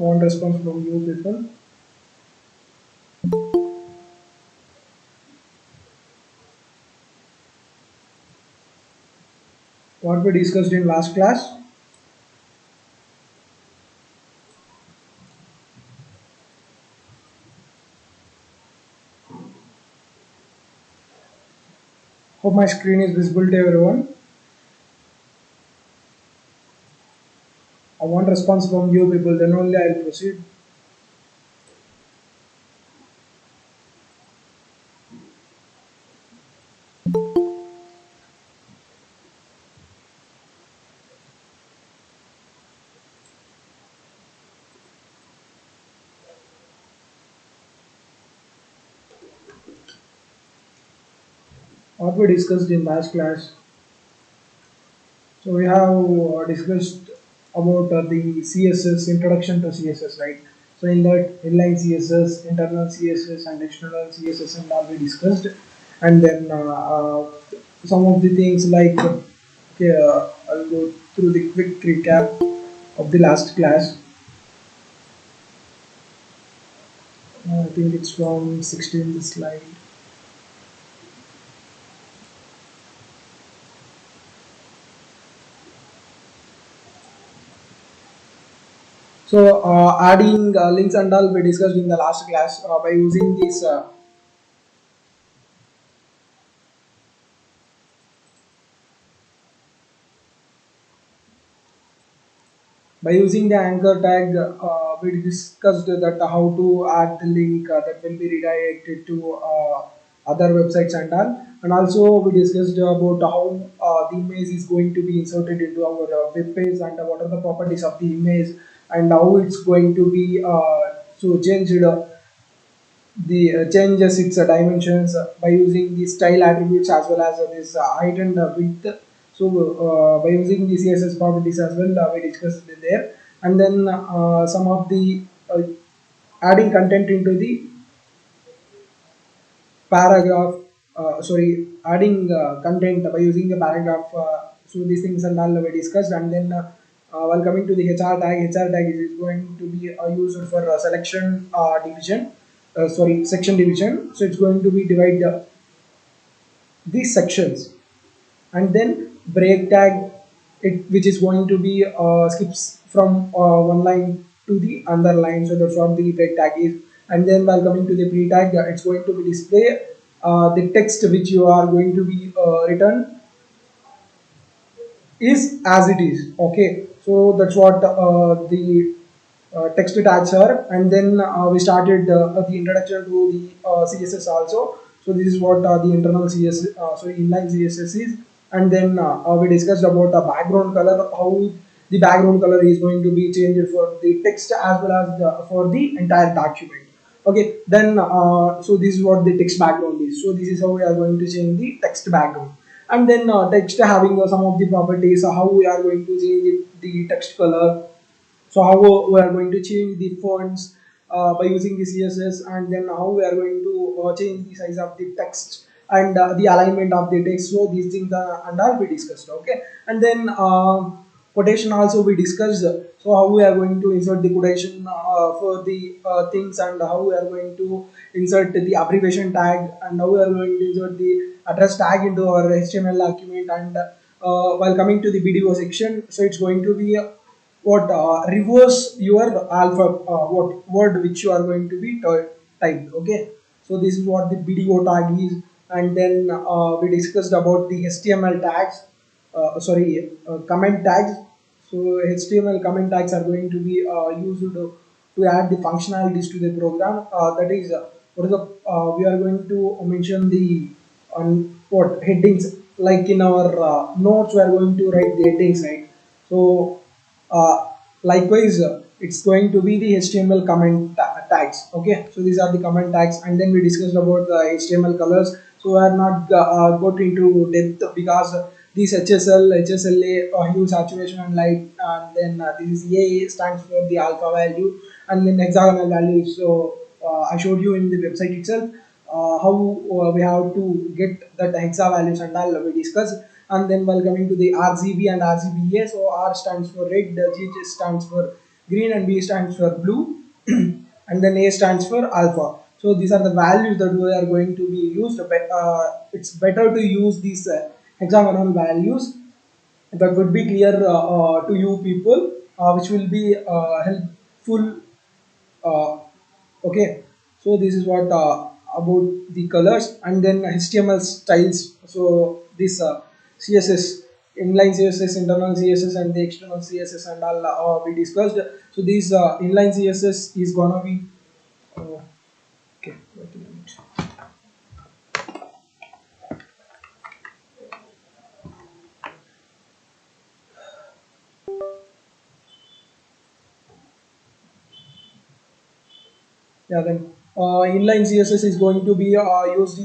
One response from you people. What we discussed in last class. Hope my screen is visible to everyone. I want response from you people, then only I'll proceed. What we discussed in last class. So we have discussed about the CSS, introduction to CSS, right? So in that inline CSS, internal CSS and external CSS and all we discussed. And then some of the things like, okay, I'll go through the quick recap of the last class. I think it's from 16th slide. So adding links and all we discussed in the last class by using this by using the anchor tag. We discussed that how to add the link that will be redirected to other websites and all. And also we discussed about how the image is going to be inserted into our web page and what are the properties of the image and how it's going to be so changed the changes its dimensions by using the style attributes as well as this height and width. So by using the CSS properties as well, we discussed it there, and then some of the adding content into the paragraph. Sorry, adding content by using the paragraph. So these things and all we discussed, and then while coming to the HR tag is going to be used for selection division. Sorry, section division. So it's going to be divide these sections, and then break tag it which is going to be skips from one line to the other line, so that's what the break tag is. And then while coming to the pre tag, it's going to be display the text which you are going to be written is as it is. Okay, so that's what the text tags are. And then we started the introduction to the CSS also. So this is what the internal CSS, sorry, inline CSS is. And then we discussed about the background color, how the background color is going to be changed for the text as well as for the entire document. Okay, then so this is what the text background is. So this is how we are going to change the text background. And then text having some of the properties, how we are going to change the text color. So how we are going to change the fonts by using the CSS, and then how we are going to change the size of the text and the alignment of the text. So these things and all we discussed. Okay, and then quotation also we discussed. So how we are going to insert the quotation for the things, and how we are going to insert the abbreviation tag, and how we are going to insert the address tag into our HTML document. And while coming to the BDO section, so it's going to be what reverse your alpha what word which you are going to be typed. Okay, so this is what the BDO tag is. And then we discussed about the HTML tags, comment tags. So HTML comment tags are going to be used to add the functionalities to the program. That is, what is the we are going to mention the what headings, like in our notes we are going to write the headings, right? So likewise, it's going to be the HTML comment tags. Okay, so these are the comment tags. And then we discussed about the HTML colors. So I are not got into depth because these HSLA, hue, saturation, and light, and then this is A stands for the alpha value, and then hexagonal value. So I showed you in the website itself how we have to get that hexa values and all we discussed. And then while coming to the RGB and RGBA, so R stands for red, G stands for green, and B stands for blue, and then A stands for alpha. So these are the values that we are going to be used. It's better to use these hexagonal values that would be clear to you people, which will be helpful. uh, okay, so this is what about the colors, and then HTML styles. So this CSS, inline CSS, internal CSS, and the external CSS, and all we discussed. So this inline CSS is gonna be okay, wait a minute. Yeah, then inline CSS is going to be used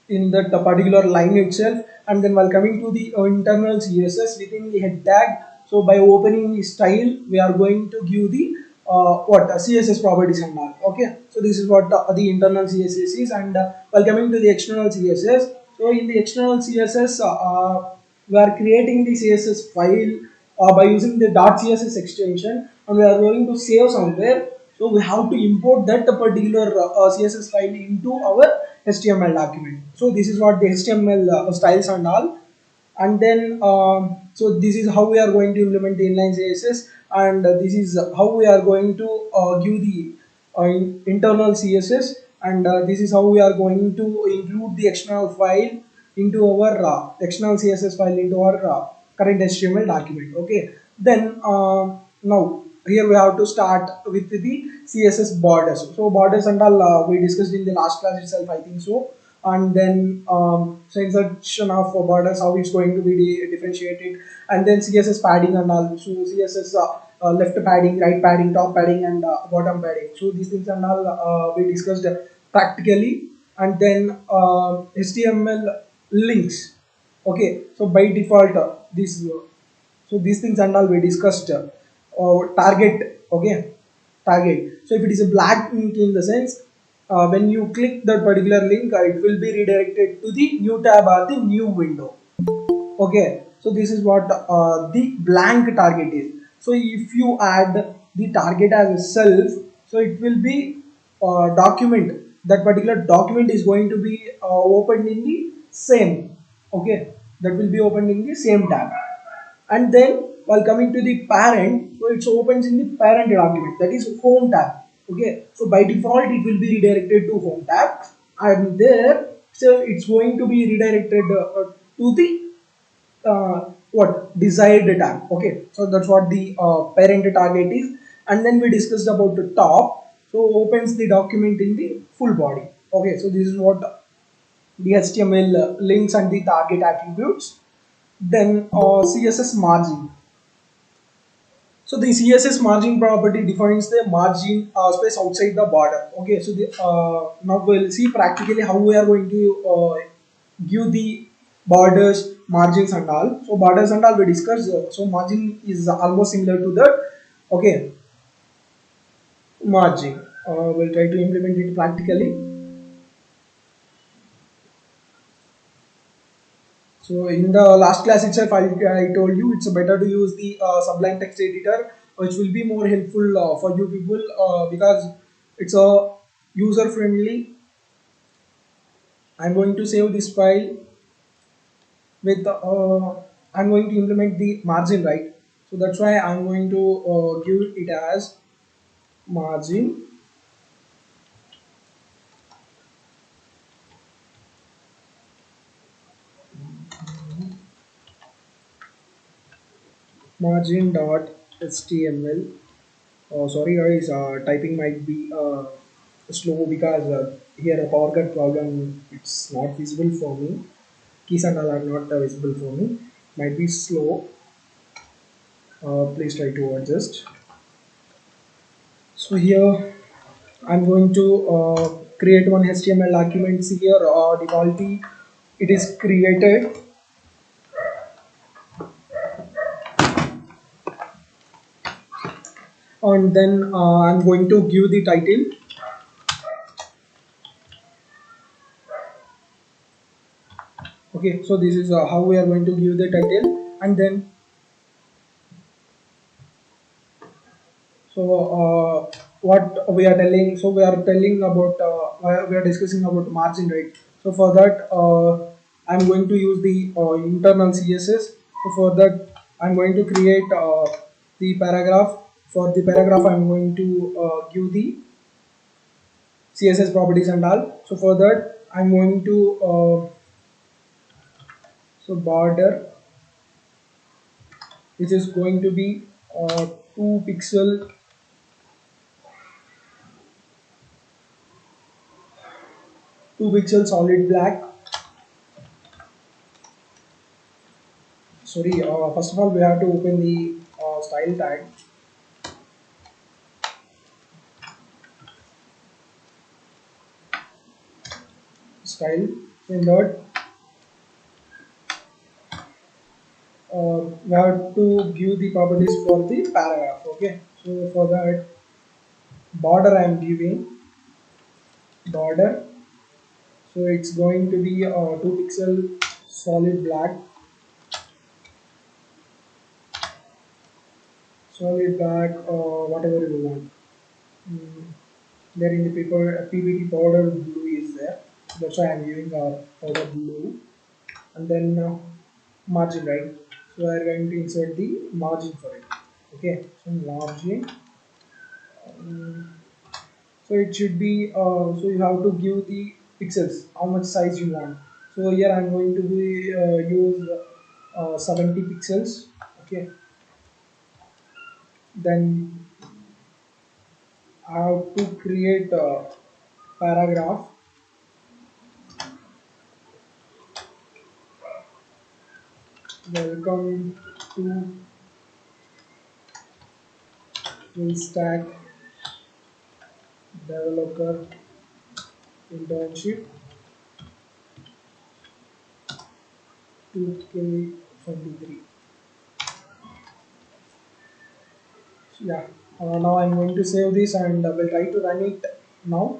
in that particular line itself. And then while coming to the internal CSS within the head tag, so by opening the style, we are going to give the what CSS properties and all. Okay, so this is what the internal CSS is. And while coming to the external CSS, so in the external CSS, we are creating the CSS file by using the .css extension, and we are going to save somewhere. So we have to import that particular CSS file into our HTML document. So this is what the HTML styles and all. And then so this is how we are going to implement the inline CSS, and this is how we are going to give the internal CSS, and this is how we are going to include the external file into our external CSS file into our current HTML document. Okay, then now here we have to start with the CSS borders. So borders and all we discussed in the last class itself, I think so. And then so insertion of borders, how it's going to be differentiated, and then CSS padding and all. So CSS left padding, right padding, top padding, and bottom padding. So these things and all we discussed practically. And then HTML links. Okay, so by default this so these things and all we discussed. Target, okay, target. So if it is a black link, in the sense when you click that particular link, it will be redirected to the new tab or the new window. Okay, so this is what the blank target is. So if you add the target as a self, so it will be document. That particular document is going to be opened in the same. Okay, that will be opened in the same tab. And then while coming to the parent, so it opens in the parent document, that is home tab. Okay, so by default it will be redirected to home tab, and there so it's going to be redirected to the what desired tab. Okay, so that's what the parent target is. And then we discussed about the top, so opens the document in the full body. Okay, so this is what the HTML links and the target attributes. Then CSS margin. So the CSS margin property defines the margin space outside the border. Okay, so now we'll see practically how we are going to give the borders, margins and all. So borders and all we discussed. So margin is almost similar to that. Okay, margin. We'll try to implement it practically. So in the last class itself, I told you it's better to use the Sublime text editor, which will be more helpful for you people because it's a user friendly. I'm going to save this file with I'm going to implement the margin, right. So that's why I'm going to give it as margin. Margin dot html. Sorry guys, typing might be slow because here a power cut problem, it's not visible for me. Keys and all are not visible for me. Might be slow. Please try to adjust. So here I'm going to create one HTML document. See here, defaultly it is created, and then I'm going to give the title. Okay, so this is how we are going to give the title, and then So what we are telling, so we are telling about, we are discussing about margin, right? So for that, I'm going to use the internal CSS. So for that, I'm going to create the paragraph. For the paragraph, I'm going to give the CSS properties and all. So for that, I'm going to so border, which is going to be 2 pixel, 2 pixel solid black. Sorry, first of all, we have to open the style tag. Style. In that, we have to give the properties for the paragraph. Okay. So for that, border I am giving border. So it's going to be 2 pixel solid black, solid black, whatever you want. Mm, there in the paper, PPT powder blue is there. That's why I'm giving powder blue. And then margin, right? So we are going to insert the margin for it. Okay, so margin, so it should be so you have to give the pixels how much size you want. So here I'm going to be use 70 pixels. Okay, then I have to create a paragraph. Welcome to full stack developer internship 2K23. Yeah, now I'm going to save this and we'll try to run it now.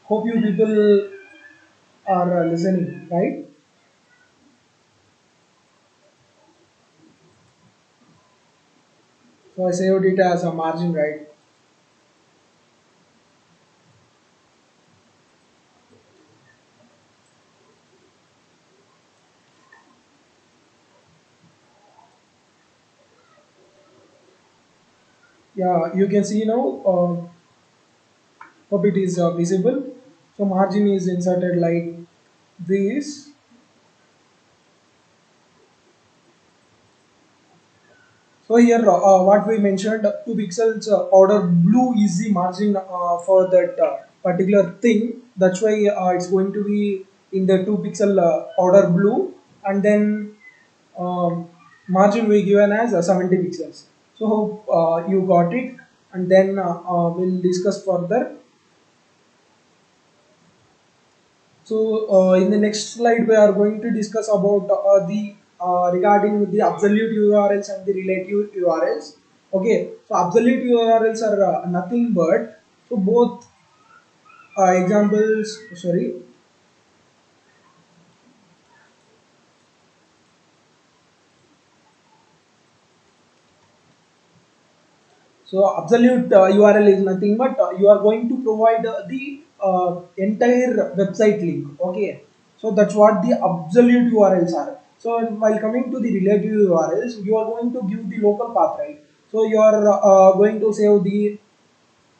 Hope you people are listening, right? So I saved it as a margin, right? Yeah, you can see now, hope it is visible. So margin is inserted like this. So here, what we mentioned, 2 pixels order blue is the margin for that particular thing. That's why it's going to be in the 2 pixel order blue, and then margin we given as 70 pixels. So hope you got it, and then we'll discuss further. So in the next slide, we are going to discuss about the regarding the absolute URLs and the relative URLs. Okay, so absolute URLs are nothing but, so both examples. Sorry, so absolute URL is nothing but you are going to provide the entire website link. Okay, so that's what the absolute URLs are. So while coming to the relative URLs, you are going to give the local path, right? So you are going to save the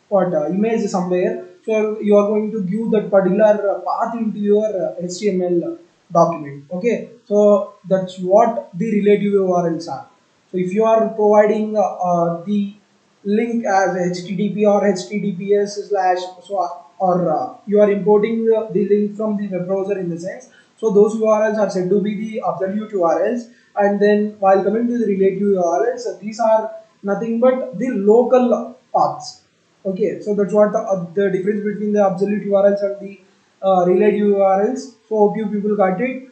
what image somewhere, so you are going to give that particular path into your HTML document. Okay, so that's what the relative URLs are. So if you are providing the link as HTTP or HTTPS slash, so or you are importing the link from the web browser in the sense, so those URLs are said to be the absolute URLs. And then while coming to the relative URLs, these are nothing but the local paths. Okay, so that's what the difference between the absolute URLs and the relative URLs. So hope you people got it.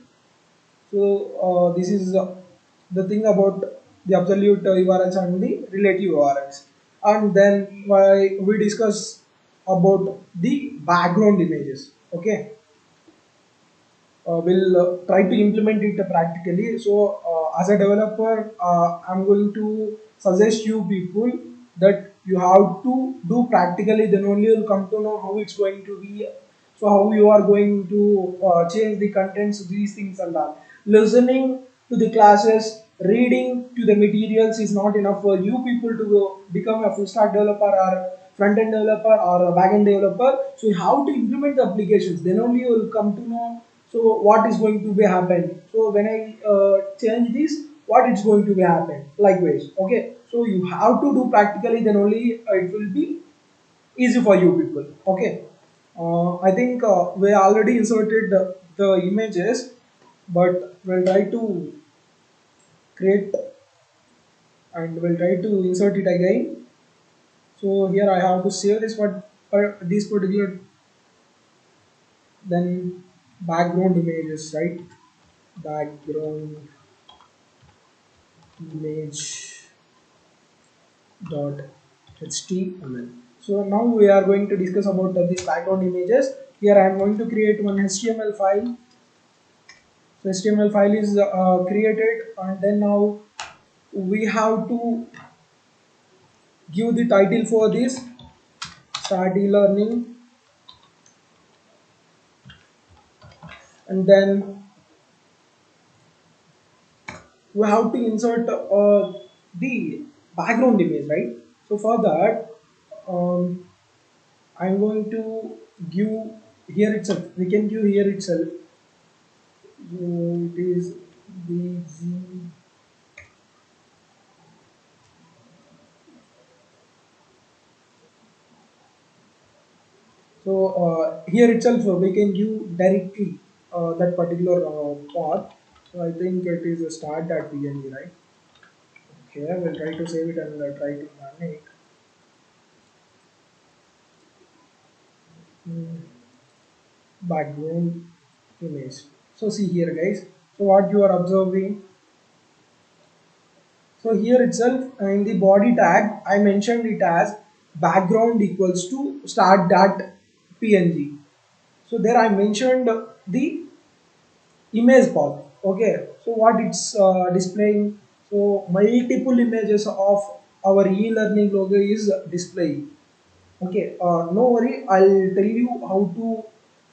So this is the thing about the absolute URLs and the relative URLs. And then why we discuss about the background images. Okay, will try to implement it practically. So, as a developer, I'm going to suggest you people that you have to do practically. Then only you'll come to know how it's going to be. So, how you are going to change the contents, these things and all. Listening to the classes, reading to the materials is not enough for you people to become a full stack developer or front end developer or a back end developer. So, how to implement the applications? Then only you will come to know so what is going to be happen. So when I change this, what is going to be happen likewise. Okay, so you have to do practically, then only it will be easy for you people. Okay, I think we already inserted the images, but we'll try to create and we'll try to insert it again. So here I have to save this, but this particular, then background images, right? Background image dot html. So now we are going to discuss about these background images. Here I am going to create one HTML file. So HTML file is created, and then now we have to give the title for this, start e-learning, and then we have to insert the background image, right? So for that, I'm going to give here itself. We can give here itself. So it is bg. So here itself we can give directly that particular path. So I think it is a start.png, right? Okay, I will try to save it and try to run it. Hmm, background image. So see here, guys. So what you are observing. So here itself in the body tag, I mentioned it as background equals to start.png. So there I mentioned the image path. Okay, so what it's displaying, so multiple images of our e-learning logo is displaying. Okay, no worry, I'll tell you how to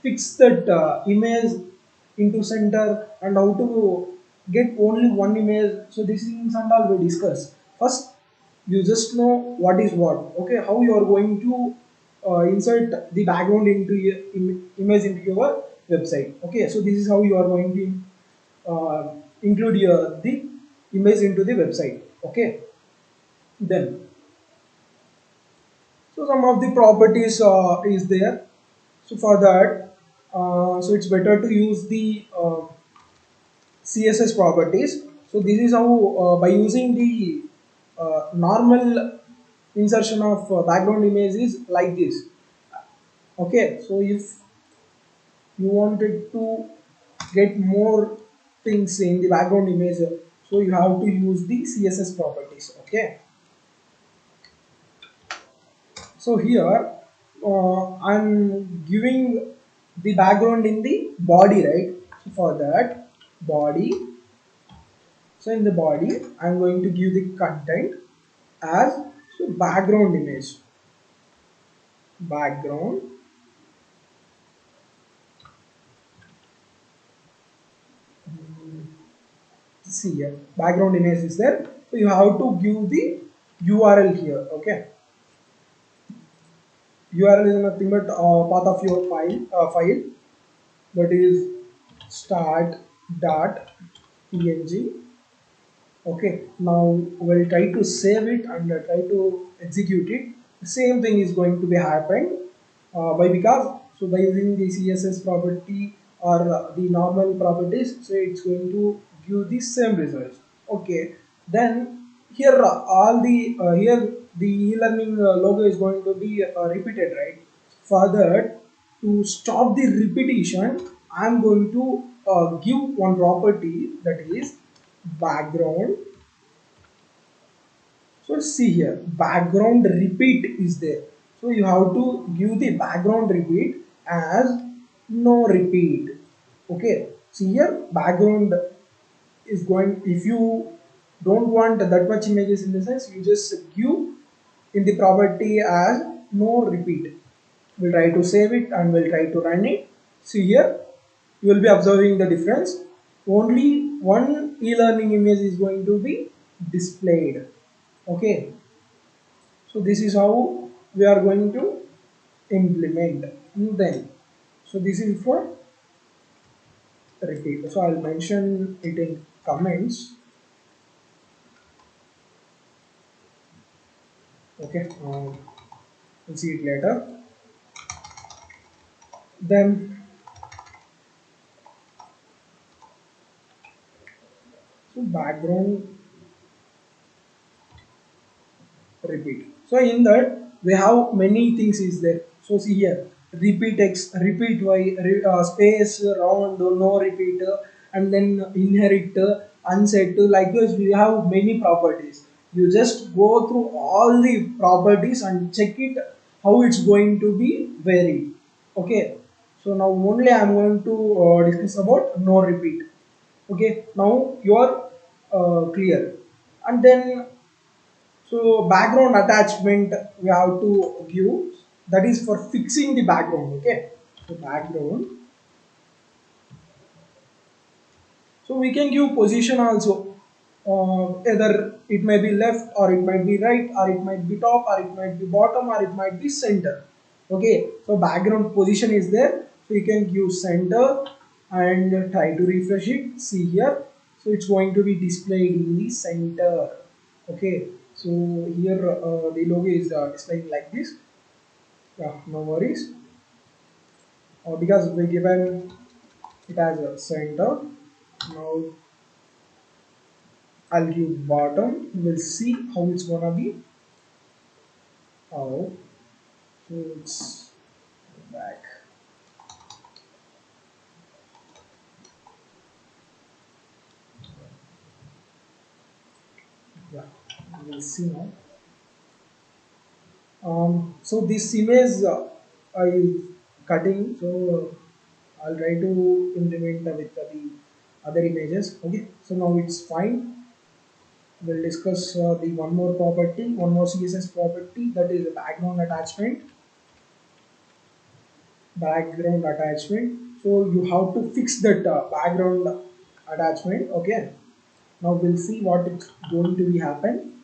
fix that image into center and how to get only one image. So these things and all we discuss. First, you just know what is what. Okay, how you are going to insert the background into your image into your website. Okay, so this is how you are going to include the image into the website. Okay, then so some of the properties is there. So for that, so it's better to use the CSS properties. So this is how by using the normal insertion of background image is like this. Okay, so if you wanted to get more things in the background image, so you have to use the CSS properties. Okay, so here I'm giving the background in the body, right? So for that body, so in the body I'm going to give the content as, so background image, background, see here background image is there. So you have to give the URL here. Okay, URL is nothing but path of your file, that is start.png. Okay, now we'll try to save it and try to execute it. The same thing is going to be happened by, because so by using the CSS property or the normal properties, so it's going to give the same results. Okay, then here all the here the e-learning logo is going to be repeated, right? Further, to stop the repetition, I'm going to give one property, that is background. So see here, background repeat is there. So you have to give the background repeat as no repeat. Okay, see here background is going, if you don't want that much images in the sense, you just give in the property as no repeat. We'll try to save it and we'll try to run it. See here, you will be observing the difference. Only one e-learning image is going to be displayed. Okay, so this is how we are going to implement. And then, so this is for repeat. So I'll mention it in comments. Okay, we'll see it later. Then, so background repeat. So in that we have many things is there. So see here, repeat x, repeat y, space, round, no repeat, and then inherit, unset. Likewise, we have many properties. You just go through all the properties and check it how it's going to be varied. Okay. So now only I am going to discuss about no repeat. Okay. Now you are clear. And then so background attachment we have to give, that is for fixing the background. Okay, so background. So we can give position also. Either it may be left or it might be right or it might be top or it might be bottom or it might be center. Okay, so background position is there. So you can give center and try to refresh it. See here. So it's going to be displayed in the center. Okay, so here the logo is displaying like this. Yeah, no worries. Because we given it as a center. Now I'll give bottom. We'll see how it's gonna be. How, so it's back. Yeah, we'll see now. So this image is cutting. So I'll try to implement with the other images. Okay, so now it's fine. We'll discuss the one more property, one more CSS property, that is the background attachment. Background attachment. So you have to fix that background attachment. Okay. Now we'll see what is going to be happen.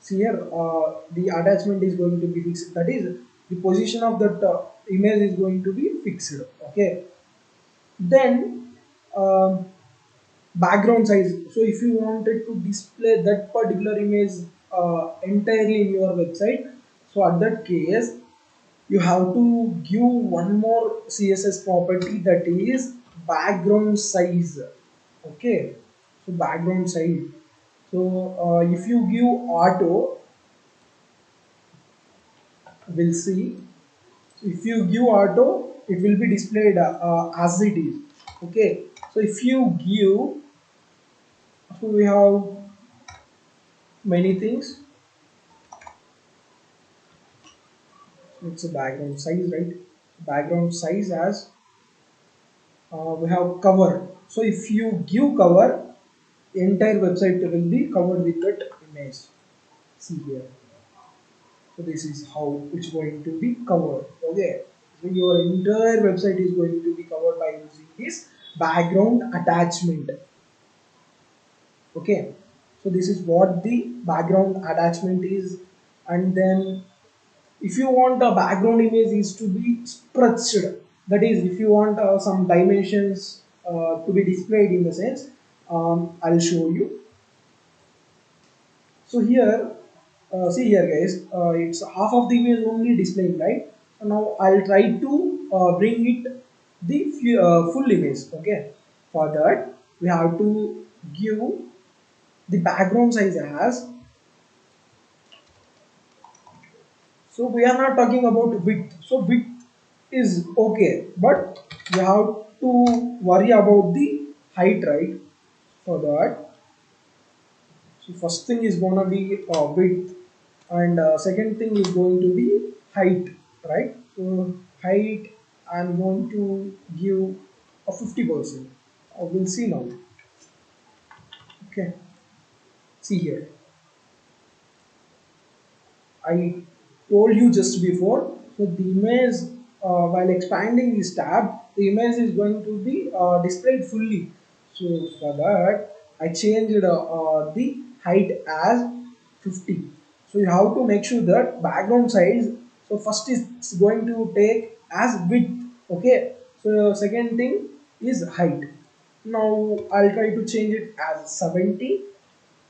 See here, the attachment is going to be fixed. That is, the position of that image is going to be fixed. Okay. Then background size. So if you wanted to display that particular image entirely in your website, so at that case you have to give one more CSS property, that is background size. Okay, so background size. So if you give auto, we'll see. If you give auto, it will be displayed as it is. Okay, so if you give, so we have many things. It's a background size, right? Background size as we have cover. So if you give cover, the entire website will be covered with that image. See here. So this is how it's going to be covered. Okay. So your entire website is going to be covered by using this background attachment. Okay. So this is what the background attachment is. And then if you want a background image is to be stretched, that is if you want some dimensions to be displayed in the sense, I'll show you. So here, see here guys, it's half of the image only displaying, right? So now I'll try to bring it the full image. Okay, for that we have to give the background size as, so we are not talking about width. So width is okay, but we have to worry about the height, right? For that, so first thing is gonna be width, and second thing is going to be height, right? So height, I'm going to give a 50%. We'll see now. Okay, see here. I told you just before. So the image, while expanding this tab, the image is going to be displayed fully. So for that, I changed the height as 50. So you have to make sure that background size. So first is it's going to take as width. Okay. So second thing is height. Now I'll try to change it as 70.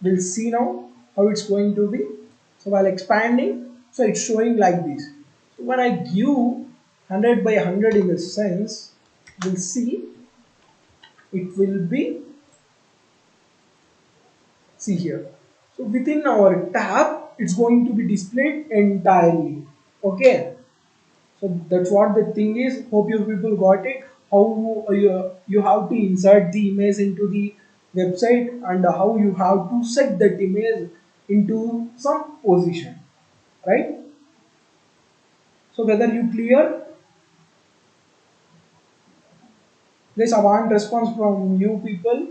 We'll see now how it's going to be. So while expanding, so it's showing like this. So when I give 100 by 100 in the sense, we'll see it will be, see here. So within our tab, it's going to be displayed entirely. Okay. So that's what the thing is. Hope you people got it. How you have to insert the image into the website and how you have to set that image into some position, right? So whether you clear, please I want response from you people.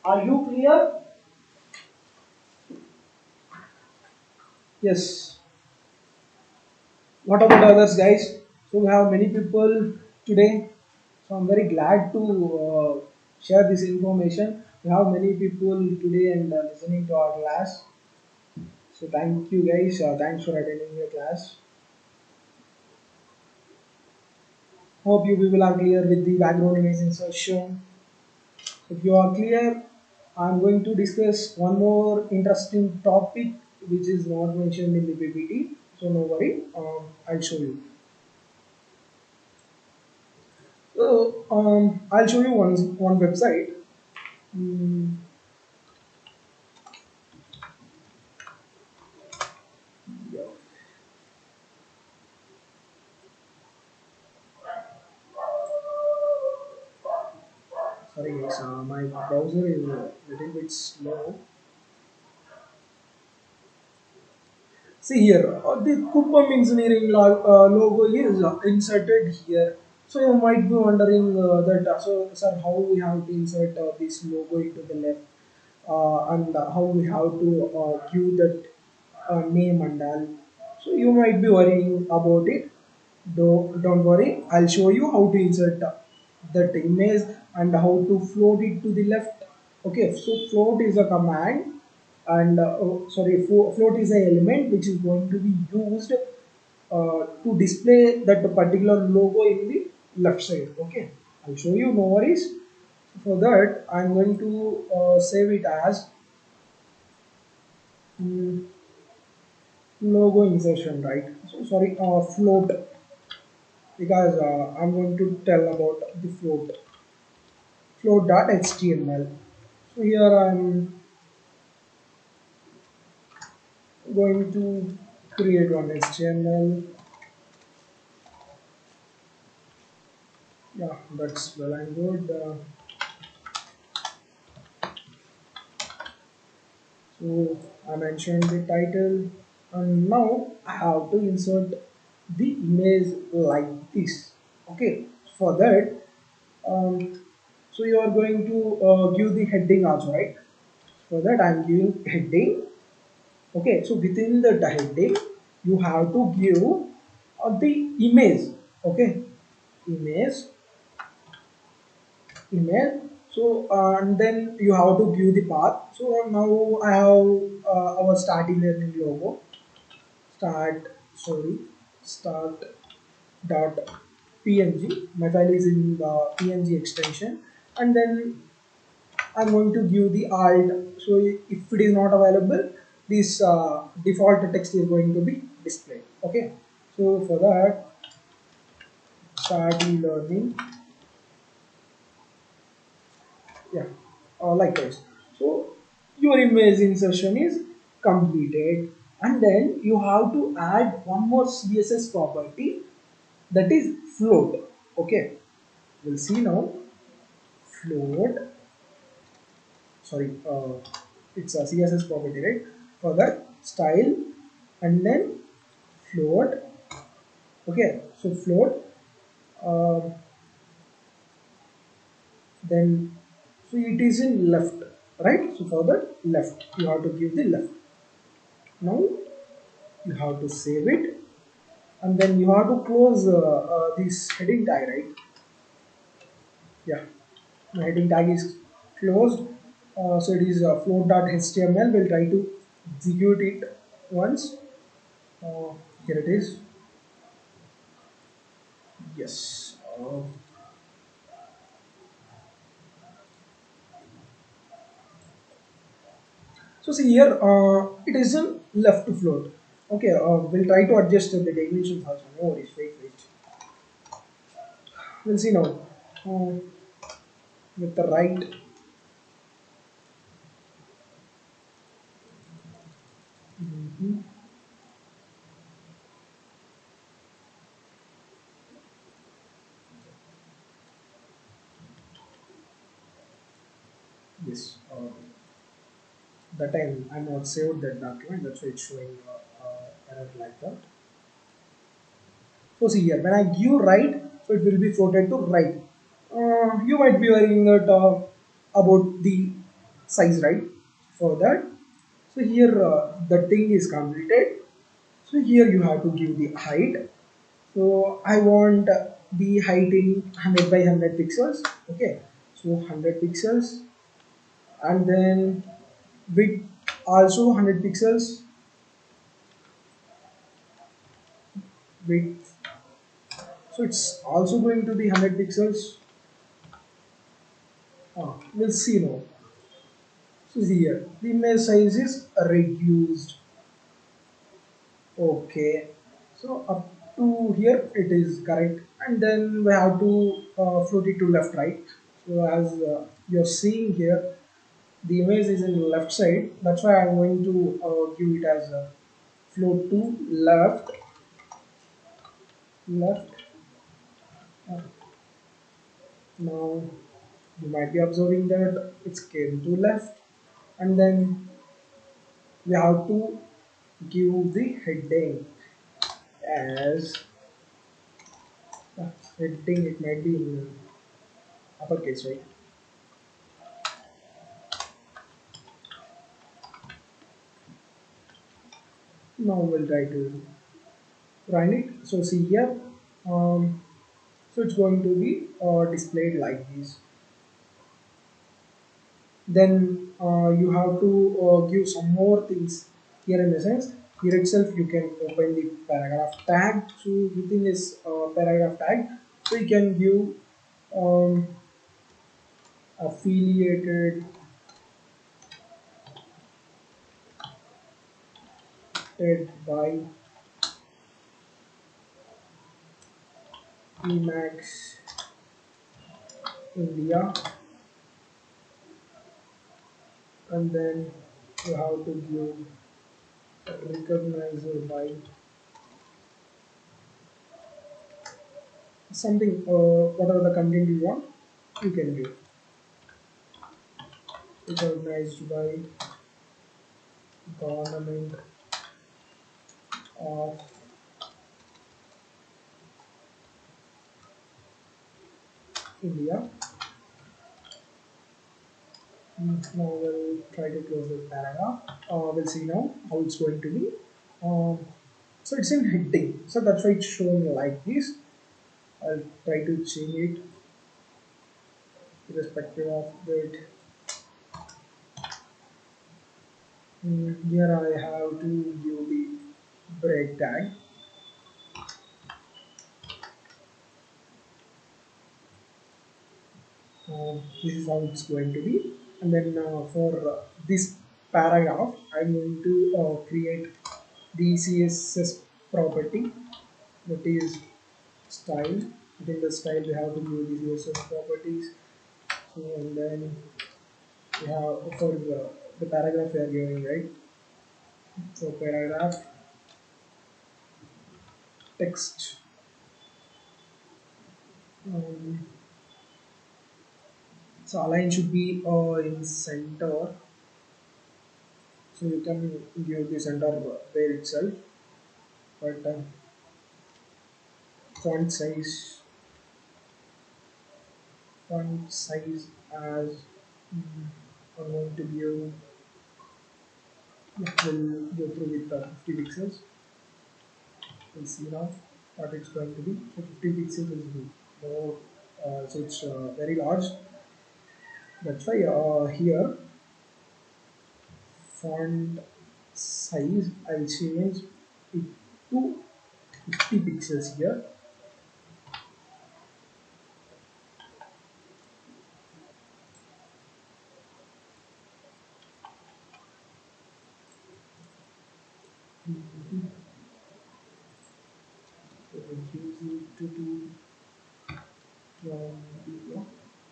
Are you clear? Yes. What about others, guys? So we have many people today. So I'm very glad to share this information. We have many people today and listening to our class. So thank you guys. Thanks for attending your class. Hope you people are clear with the background image insertion. If you are clear, I'm going to discuss one more interesting topic which is not mentioned in the PPT. So no worry, I'll show you. So I'll show you one website. Mm, yeah. Sorry guys, my browser is a little bit slow. See here, the Kupam Engineering logo is inserted here. So you might be wondering that, so sir, how we have to insert this logo into the left, and how we have to give that name and all. So you might be worrying about it. Don't worry, I'll show you how to insert that image and how to float it to the left. Okay, so float is a command and float is an element which is going to be used to display that particular logo in the left side. Okay, I'll show you, no worries. For that I'm going to save it as mm, logo insertion, right? So sorry, float, because I'm going to tell about the float.html. So here I'm going to create one HTML. Yeah, that's well and good. So I mentioned the title, and now I have to insert the image like this. Okay, for that, um, so you are going to give the heading also, right? For that, I'm giving heading. Okay, so within the heading, you have to give the image. Okay, image, image. So and then you have to give the path. So now I have our starting learning logo. Start, sorry, start dot png. My file is in the png extension, and then I'm going to give the alt. So if it is not available, this default text is going to be displayed. Okay, so for that, start learning. Yeah, likewise. So your image insertion is completed, and then you have to add one more CSS property, that is float. Okay, we'll see now. Float, sorry, it's a CSS property, right? For that, style, and then float. Okay, so float. Um then so it is in left, right? So for the left, you have to give the left. Now you have to save it, and then you have to close this heading tag, right? Yeah, the heading tag is closed. So it is float.html. We'll try to execute it once. Here it is. Yes. So see here, it isn't left to float. Okay, we'll try to adjust the dimensions also. No worries, wait. We'll see now. Uh, with the right, mhm, yes. That time I'm not saved that document. That's why it's showing error like that. So see here, when I give right, so it will be floated to right. You might be worrying that about the size, right? For that, so here the thing is completed. So here you have to give the height. So I want the height in 100 by 100 pixels. Okay, so 100 pixels, and then width also 100 pixels. Width, so it's also going to be 100 pixels. We'll see now. So here the image size is reduced. Okay, so up to here it is correct, and then we have to float it to left, right? So as you're seeing here, the image is in the left side. That's why I'm going to give it as a float to left. Uh, Now you might be observing that it's came to left, and then we have to give the heading as heading. It might be in uppercase, right? Now we'll try to run it. So see here, um, so it's going to be displayed like this. Then you have to give some more things here in the sense. Here itself you can open the paragraph tag. So within this paragraph tag, so you can give um, affiliated by Emacs India, and then you have to give recognizer by something, whatever the content you want, you can give recognized by government of India. Now we'll try to close the paragraph. We'll see now how it's going to be. Um, so it's in heading, so that's why it's shown like this. I'll try to change it irrespective of that. Here I have to give the break tag. This is how it's going to be, and then for this paragraph I'm going to create the CSS property, that is style. Within the style we have to give the CSS properties. So and then we have for the paragraph we are giving, right? So paragraph text, um, so align should be in center, so you can give the center there itself. but font size font size as mm, I'm going to view. We'll go through with 50 pixels. We'll see now what it's going to be. So 50 pixels is more, so it's very large. That's why here font size I'll change it to 50 pixels here. So reduce it to 20.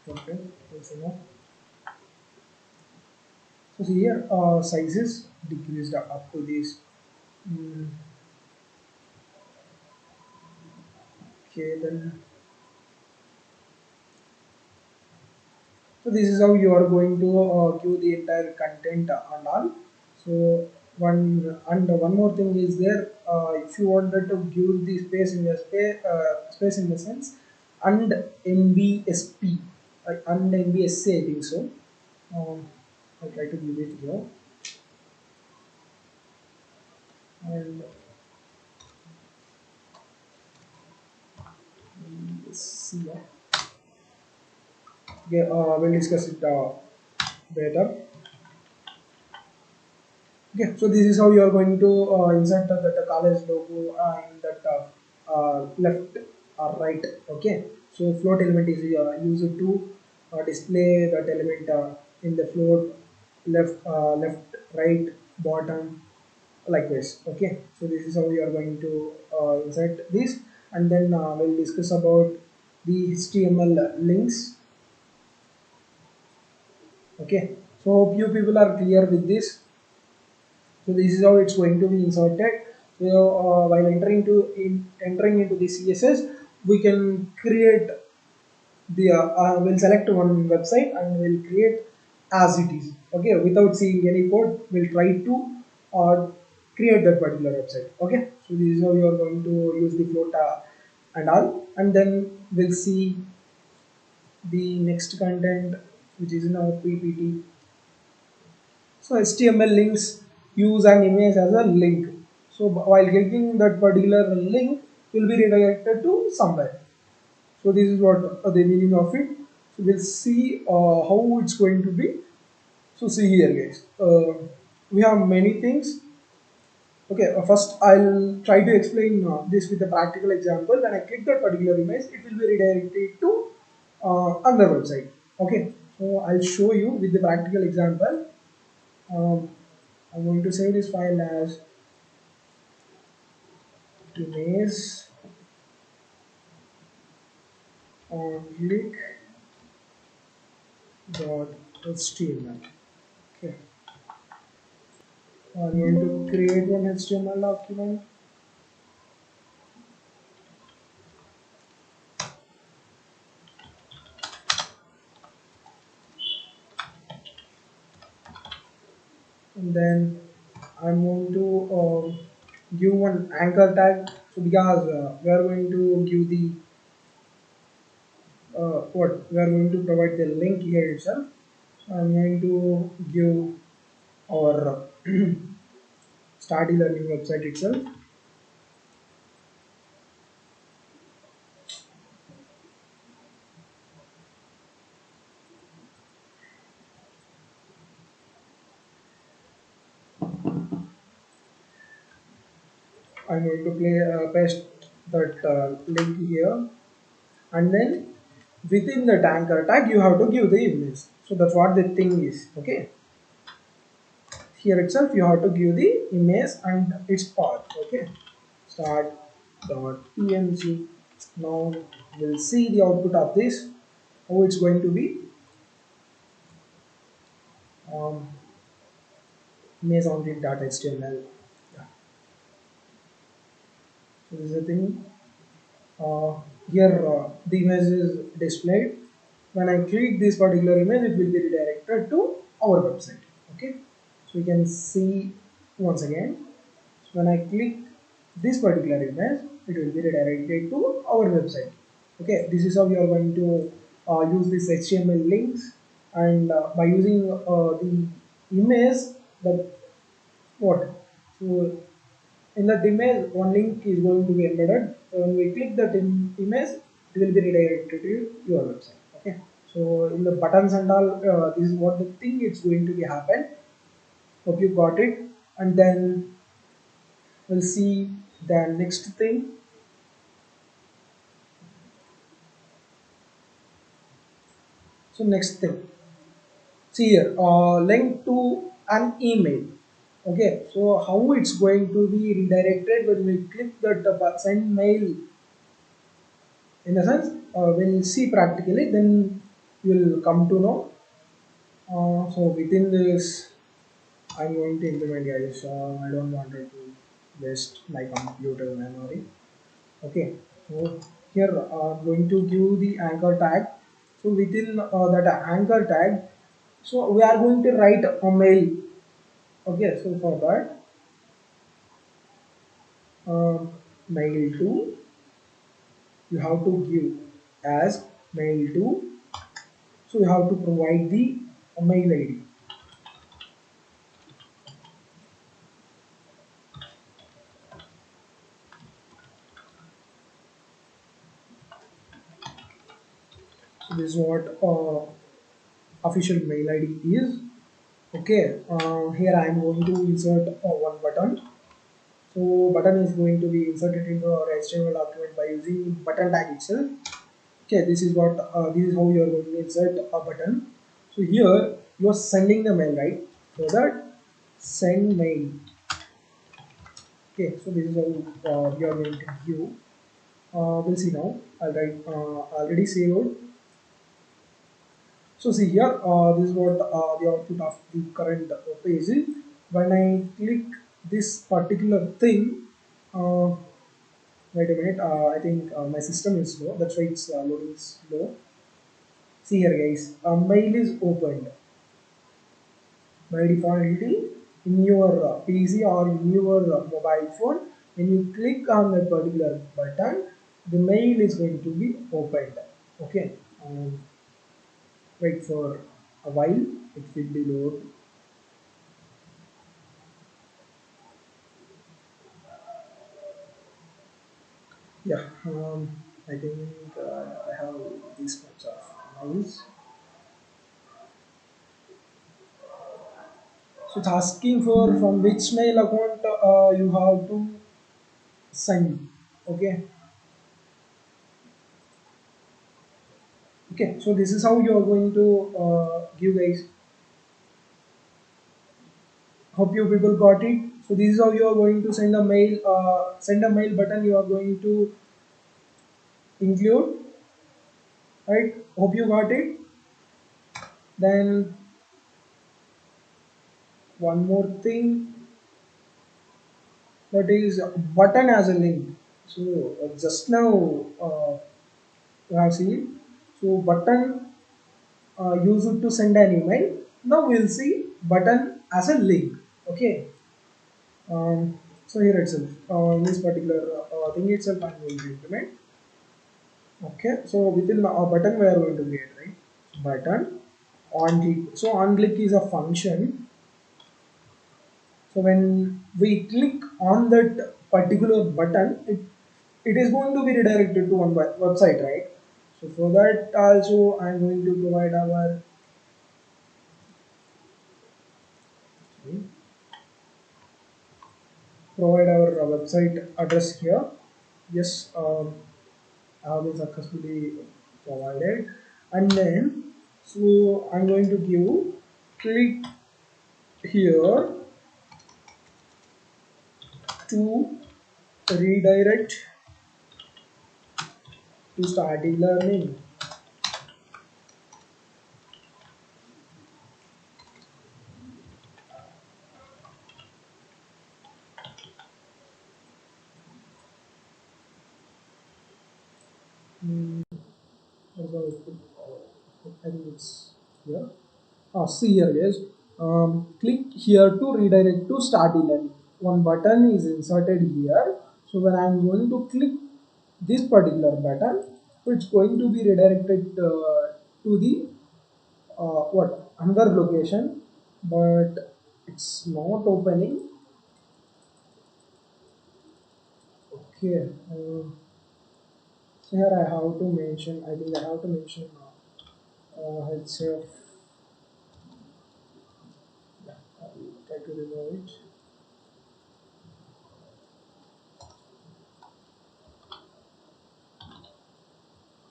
Okay, that's enough. So see here sizes decreased up to this. Mm, okay, then so this is how you are going to give the entire content and all. So one more thing is there. If you wanted to give the space in the space in the sense and MBSP, and MBSC I think so. Um, I'll try to give it here and see. Okay, we'll discuss it better. Okay, so this is how you are going to insert that college logo in that left or right. Okay, so float element is used to display that element in the float left, right, bottom, likewise. Okay, so this is how we are going to insert this, and then we'll discuss about the HTML links. Okay, so few people are clear with this. So this is how it's going to be inserted. So while entering into the CSS, we can create the we'll select one website and we'll create as it is. Okay, without seeing any code, we'll try to uh, create that particular website. Okay, so this is how you are going to use the float and all, and then we'll see the next content, which is in our PPT. So HTML links use an image as a link. So while clicking that particular link, will be redirected to somewhere. So this is what the meaning of it. So we'll see how it's going to be. So see here, guys. We have many things. Okay, first I'll try to explain this with a practical example. When I click that particular image, it will be redirected to another website. Okay, so I'll show you with the practical example. Um, I'm going to save this file as image on click.html. Okay, I'm going to create one HTML document and then I'm going to give one anchor tag. So because we are going to give the what we are going to provide the link here itself. So I'm going to give our study learning website itself. I'm going to paste that link here, and then within the anchor tag you have to give the image. So that's what the thing is. Okay, here itself you have to give the image and its path. Okay, start dot png. Now we'll see the output of this, how it's going to be. um, Image on html. Yeah, so this is the thing. Here the image is displayed. When I click this particular image, it will be redirected to our website. Okay, so you can see once again. So when I click this particular image, it will be redirected to our website. Okay, this is how you are going to use this HTML links, and by using the image, the what, so in that image one link is going to be embedded. So when we click that image, it will be redirected to your website. Okay, so in the buttons and all, this is what the thing it's going to be happen. Hope you got it. And then we'll see the next thing. So next thing, see here, link to an email. Okay, so how it's going to be redirected when we click that send mail. In a sense, when you see practically, then you will come to know. So within this, I'm going to implement, guys. I don't want it to waste my computer memory. Okay, so here I'm going to give the anchor tag. So within that anchor tag, so we are going to write a mail. Okay, so for that, mail to, you have to give as mail to. So you have to provide the mail ID. So this is what official mail ID is. Okay, here I am going to insert one button. So button is going to be inserted into our HTML document by using button tag itself. Okay, this is what this is how you are going to insert a button. So here you are sending the mail, right? So that send mail. Okay, so this is how we are going to view. We'll see now. I'll write already saved. So see here, this is what the output of the current page is. When I click this particular thing, uh, wait a minute, I think my system is slow. That's why it's loading slow. See here, guys, mail is opened by defaultly in your PC or in your mobile phone. When you click on that particular button, the mail is going to be opened. Okay, wait for a while. It will be load. Yeah, I think I have these much of mails. So it's asking for from which mail account you have to send. Okay, okay. So this is how you are going to give, guys. Hope you people got it. So this is how you are going to send a mail. Send a mail button. You are going to include, right? Hope you got it. Then one more thing, that is button as a link. So just now you have seen. So button use it to send an email. Now we'll see button as a link. Okay. So here itself, in this particular thing itself, I'm going to implement. Okay. So within a button we are going to create, right? Button on click. So on click is a function. So when we click on that particular button, it is going to be redirected to one website, right? So for that also I'm going to provide our, sorry, provide our website address here. Yes, I have been successfully provided, and then so I'm going to give click here to redirect to start e-learning. Hmm, where's the output? I think it's here. See here, guys. Click here to redirect to start e-learning. One button is inserted here. So when I'm going to click this particular button, so it's going to be redirected to the what another location, but it's not opening. Okay, so here I have to mention. I think I have to mention HF. Yeah, I'll try to remove it.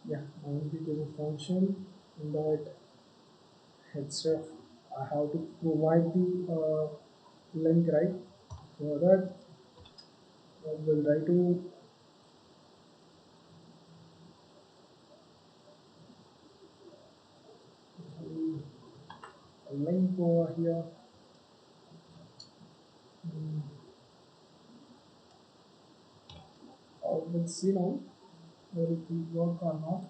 Yeah, only to the function in that HF. I have to provide the link, right? So that I will try to link over here. Let's see now whether it will work or not.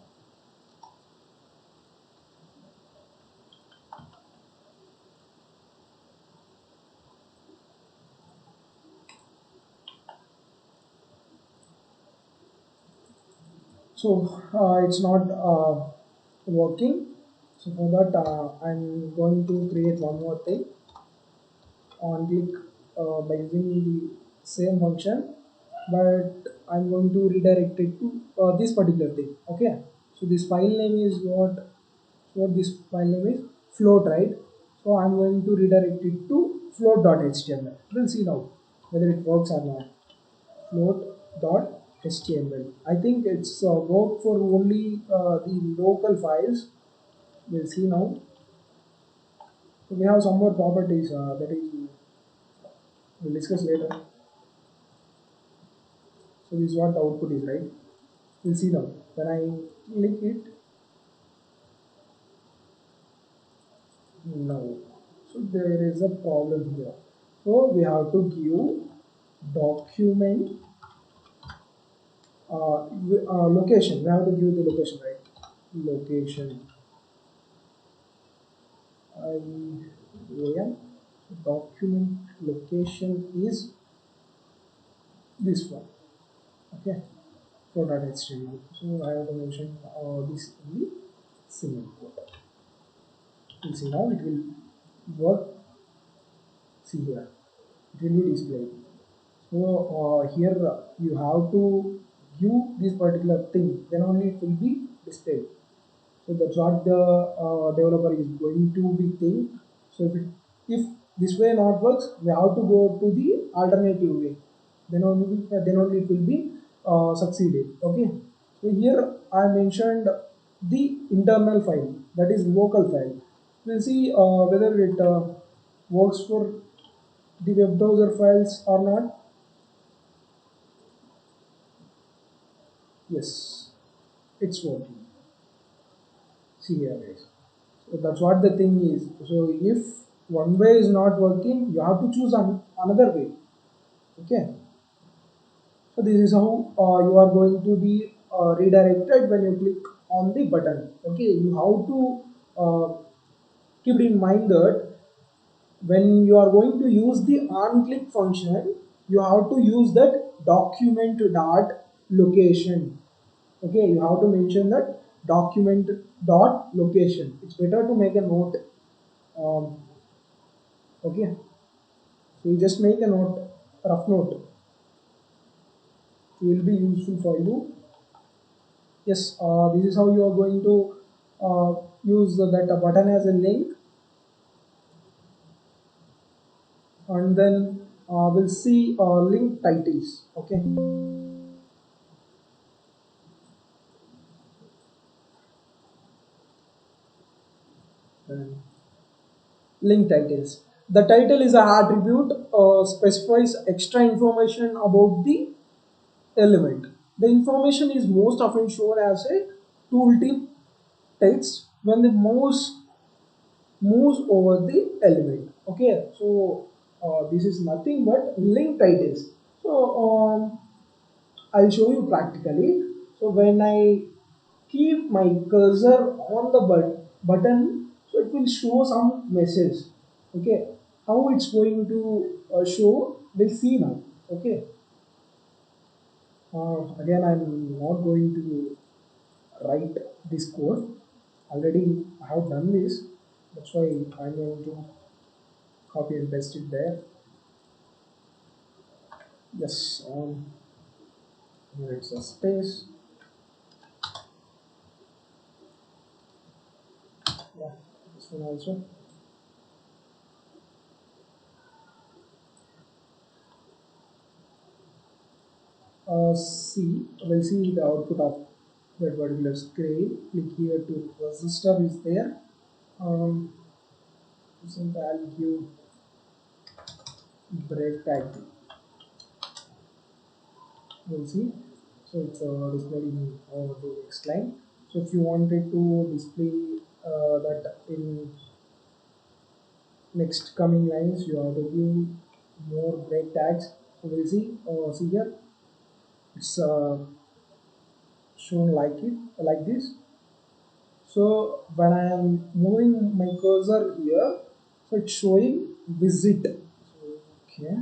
So it's not working. So for that, I'm going to create one more thing on click by using the same function, but I'm going to redirect it to this particular thing. Okay. So this file name is what this file name is float, right? So I'm going to redirect it to float.html. We'll see now whether it works or not. Float.html. I think it's work for only the local files. We'll see now. So we have some more properties that is we'll discuss later. So this is what the output is, right? We'll see now. When I click it, no. So there is a problem here. So we have to give document location. We have to give the location, right? Location. I where document location is this one. Okay. Float.html. So I have to mention this in the single quote. You see now it will work. See here, it will be displayed. So here you have to give this particular thing, then only it will be displayed. So that's what the developer is going to be think. So if this way not works, we have to go to the alternative way. Then only it will be succeeded. Okay. So here I mentioned the internal file, that is local file. We'll see whether it works for the web browser files or not. Yes, it's working. See here, guys. So that's what the thing is. So if one way is not working, you have to choose another way. Okay. So this is how you are going to be redirected when you click on the button. Okay. You have to keep in mind that when you are going to use the on click function, you have to use that document dot location. Okay, you have to mention that document dot location. It's better to make a note. um, okay, so you just make a note, rough note. It will be useful for you. Yes, this is how you are going to use that button as a link, and then we'll see link titles. Okay. Then link titles. The title is an attribute specifies extra information about the element. The information is most often shown as a tooltip text when the mouse moves over the element. Okay, so this is nothing but link titles. So I'll show you practically. So when I keep my cursor on the button, so it will show some message. Okay, how it's going to show, we'll see now. Okay, Again, I'm not going to write this code. Already I have done this. That's why I'm going to copy and paste it there. Yes, here it's a space. Yeah, this one also. We'll see the output of that particular screen. Click here to register is there. Um, so I'll give break tag. We'll see. So it's displayed in the next line. So if you wanted to display that in next coming lines, you have to give more break tags. So we'll see. See here, it's shown like it like this. So when I am moving my cursor here, so it's showing visit. Okay.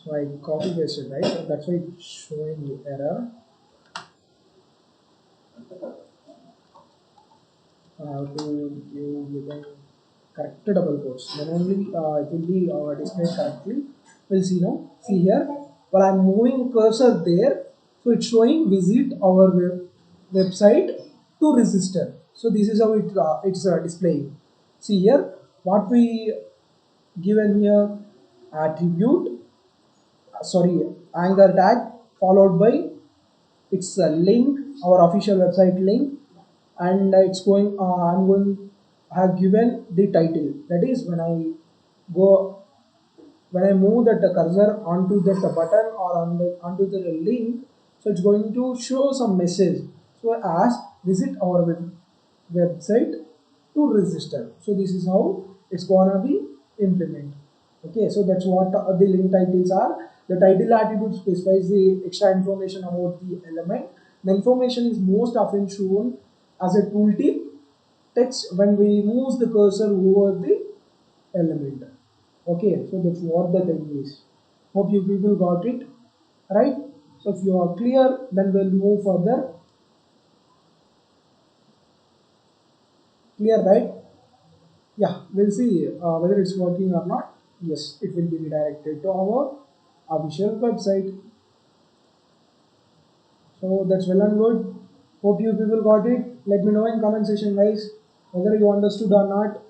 So I copy pasted, right? So that's why it's showing the error. I have to give within corrected double quotes. Then only it will be displayed correctly. We'll see now. See here. While I'm moving cursor there, so it's showing visit our website to register. So this is how it's displaying. See here what we given here attribute sorry anchor tag followed by its a link, our official website link, and it's going I'm going have given the title, that is go when I move that cursor onto that button or onto the link, so it's going to show some message. So as visit our website to register. So this is how it's gonna be implemented. Okay, so that's what the link titles are. The title attribute specifies the extra information about the element. The information is most often shown as a tooltip text when we move the cursor over the element. Okay, so that's what the thing is. Hope you people got it right. So if you are clear, then we'll move further. Clear, right? Yeah, we'll see whether it's working or not. Yes, it will be redirected to our official website. So that's well and good. Hope you people got it. Let me know in comment section, guys, whether you understood or not.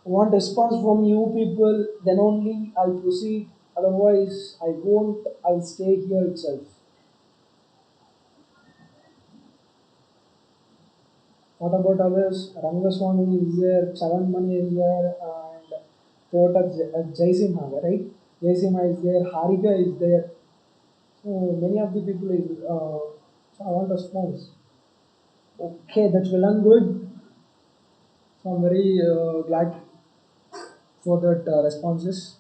Want response from you people, then only I'll proceed. Otherwise, I won't. I'll stay here itself. What about others? Rangaswamy is there, Charan Mani is there, and Tota Jaisimha, right? Jaisimha is there, Harika is there. So many of the people is. So I want response. Okay, that's well and good. So I'm very glad for that responses.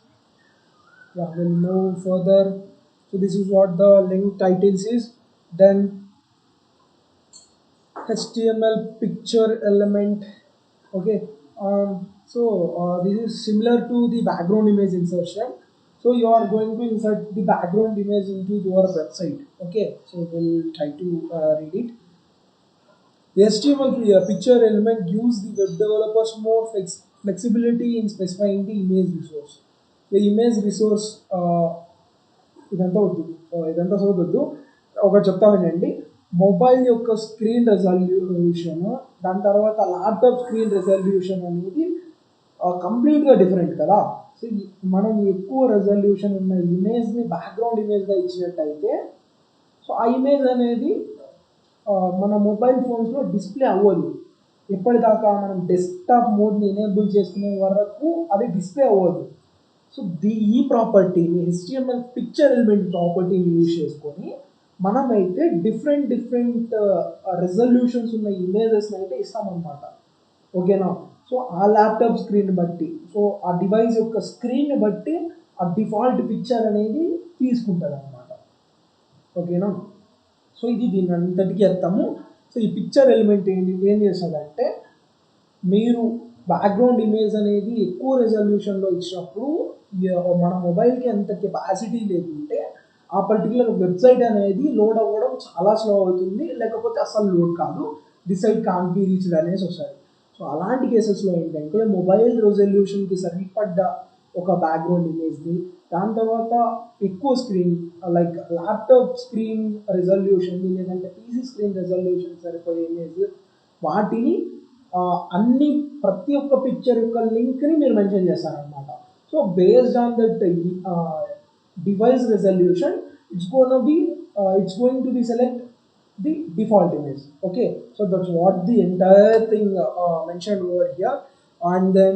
Yeah, we'll move further. So this is what the link titles is. Then HTML picture element. Okay. This is similar to the background image insertion. So you are going to insert the background image into your website. Okay. So we'll try to read it. The HTML picture element gives the web developers more flexibility in specifying the image resource. The image resource ఇదంతా వద్దు ఇదంతా సోదొద్దు ఒకటి చెప్తా వినండి mobile యొక్క screen resolution దాని తర్వాత laptop screen resolution అనేది కంప్లీట్గా డిఫరెంట్ కదా సో మనం ఎక్కువ రెజల్యూషన్ ఉన్న ఇమేజ్ని బ్యాక్గ్రౌండ్ ఇమేజ్గా ఇచ్చినట్టయితే సో ఆ ఇమేజ్ అనేది మన మొబైల్ ఫోన్స్లో డిస్ప్లే అవ్వదు ఎప్పటిదాకా మనం డెస్క్టాప్ మోడ్ని ఎనేబుల్ చేసుకునే వరకు అది డిస్ప్లే అవ్వదు సో ఈ ప్రాపర్టీని హెచ్టిఎంఎల్ పిక్చర్ ఎలిమెంట్ ప్రాపర్టీని యూజ్ చేసుకొని మనమైతే డిఫరెంట్ రెజల్యూషన్స్ ఉన్న ఇమేజెస్ని అయితే ఇస్తామన్నమాట ఓకేనా సో ఆ ల్యాప్టాప్ స్క్రీన్ బట్టి, సో ఆ డివైస్ యొక్క స్క్రీన్ బట్టి ఆ డిఫాల్ట్ పిక్చర్ అనేది తీసుకుంటుంది అనమాట. ఓకేనా? సో ఇది దీని అంతటికీ అర్థము. సో ఈ పిక్చర్ ఎలిమెంట్ ఏం చేస్తుందంటే, మీరు బ్యాక్గ్రౌండ్ ఇమేజ్ అనేది ఎక్కువ రెజల్యూషన్లో ఇచ్చినప్పుడు మన మొబైల్కి ఎంత కెపాసిటీ లేకుంటే ఆ పర్టికులర్ వెబ్సైట్ అనేది లోడ్ అవ్వడం చాలా స్లో అవుతుంది, లేకపోతే అసలు లోడ్ కాదు, this site can't be reached అనేసి వస్తుంది. సో అలాంటి కేసెస్లో ఏంటంటే మొబైల్ రెజల్యూషన్కి సరిపడ్డ ఒక బ్యాక్గ్రౌండ్ ఇమేజ్ని, దాని తర్వాత ఎక్కువ screen like laptop screen resolution లేదంటే పీసీ స్క్రీన్ రెజల్యూషన్ సరిపోయే ఇమేజ్, వాటిని అన్ని ప్రతి ఒక్క పిక్చర్ యొక్క లింక్ని మీరు మెన్షన్ చేస్తారనమాట. So based on that device resolution, it's going to be select the default image. Okay, so that's what the entire thing mentioned over here. And then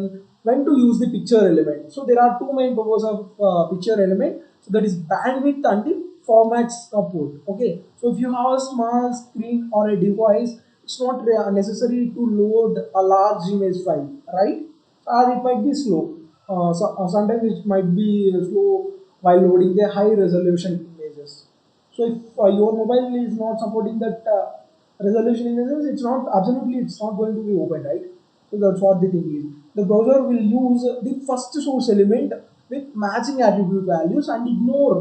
when to use the picture element, so there are two main purposes of picture element. So that is bandwidth and the format support. Okay, so if you have a small screen or a device, it's not necessary to load a large image file, right? Or it might be slow. Sometimes it might be slow while loading the high resolution images. So if your mobile is not supporting that resolution images, it's not going to be open, right? So that's what the thing is. The browser will use the first source element with matching attribute values and ignore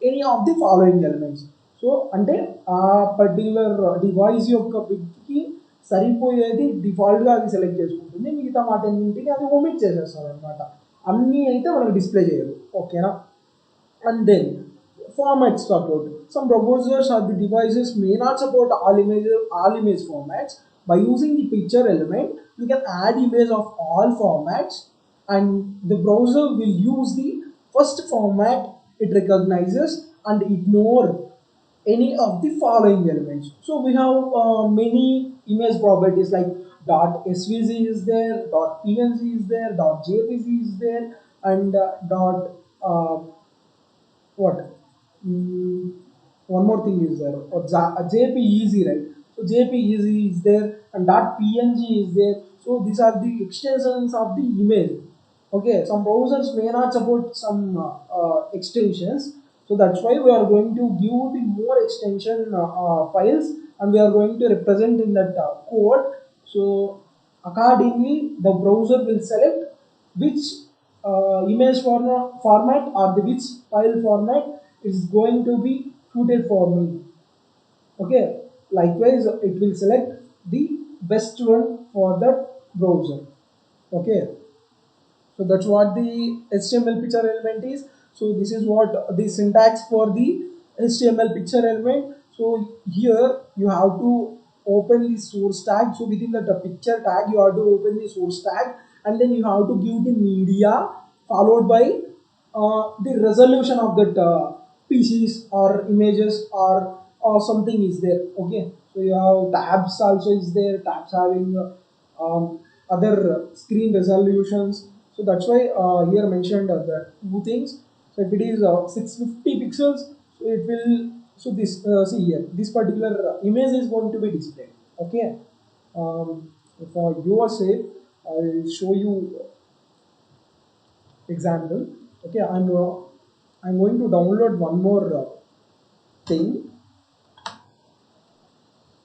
any of the following elements. So అంటే ఆ particular device యొక్క పిక్కి సరిపోయేది డిఫాల్ట్గా అది select చేసుకుంటుంది, మిగతా వాటిన్నింటిని అది omit చేసేస్తుంది అనమాట. అన్నీ అయితే మనకు డిస్ప్లే చేయదు. ఓకేనా? And then format support. Some browsers or the devices may not support all image formats. By using the picture element, you can add image of all formats, and the browser will use the first format it recognizes and ignore any of the following elements. So we have many image properties like .svg is there, .png is there, .jpg is there, and what one more thing is there, or jpeg, right? So jpeg is there and .png is there. So these are the extensions of the image. Okay, some browsers may not support some extensions, so that's why we are going to give the more extension files, and we are going to represent in that code. So accordingly the browser will select which image format or the which file format is going to be suited for me. Okay, likewise it will select the best one for that browser. Okay, so that's what the HTML picture element is. So this is what the syntax for the HTML picture element. So here you have to open the source tag. So within the picture tag, you have to open the source tag, and then you have to give the media followed by the resolution of that PCs or images or something is there. Okay, so you have tabs also is there. Tabs having other screen resolutions. So that's why here mentioned the two things. So if it is 650 pixels, so it will, so this see here, this particular image is going to be displayed. Okay, for your sake I'll show you example. Okay, I'm going to download one more thing.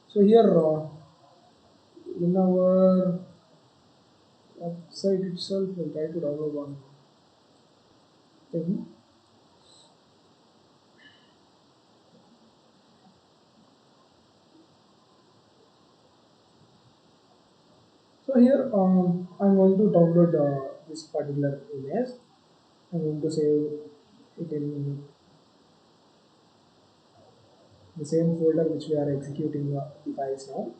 So here in our website itself, we'll try to download one thing. So here I'm going to download this particular image. I'm going to save it in the same folder which we are executing the files now.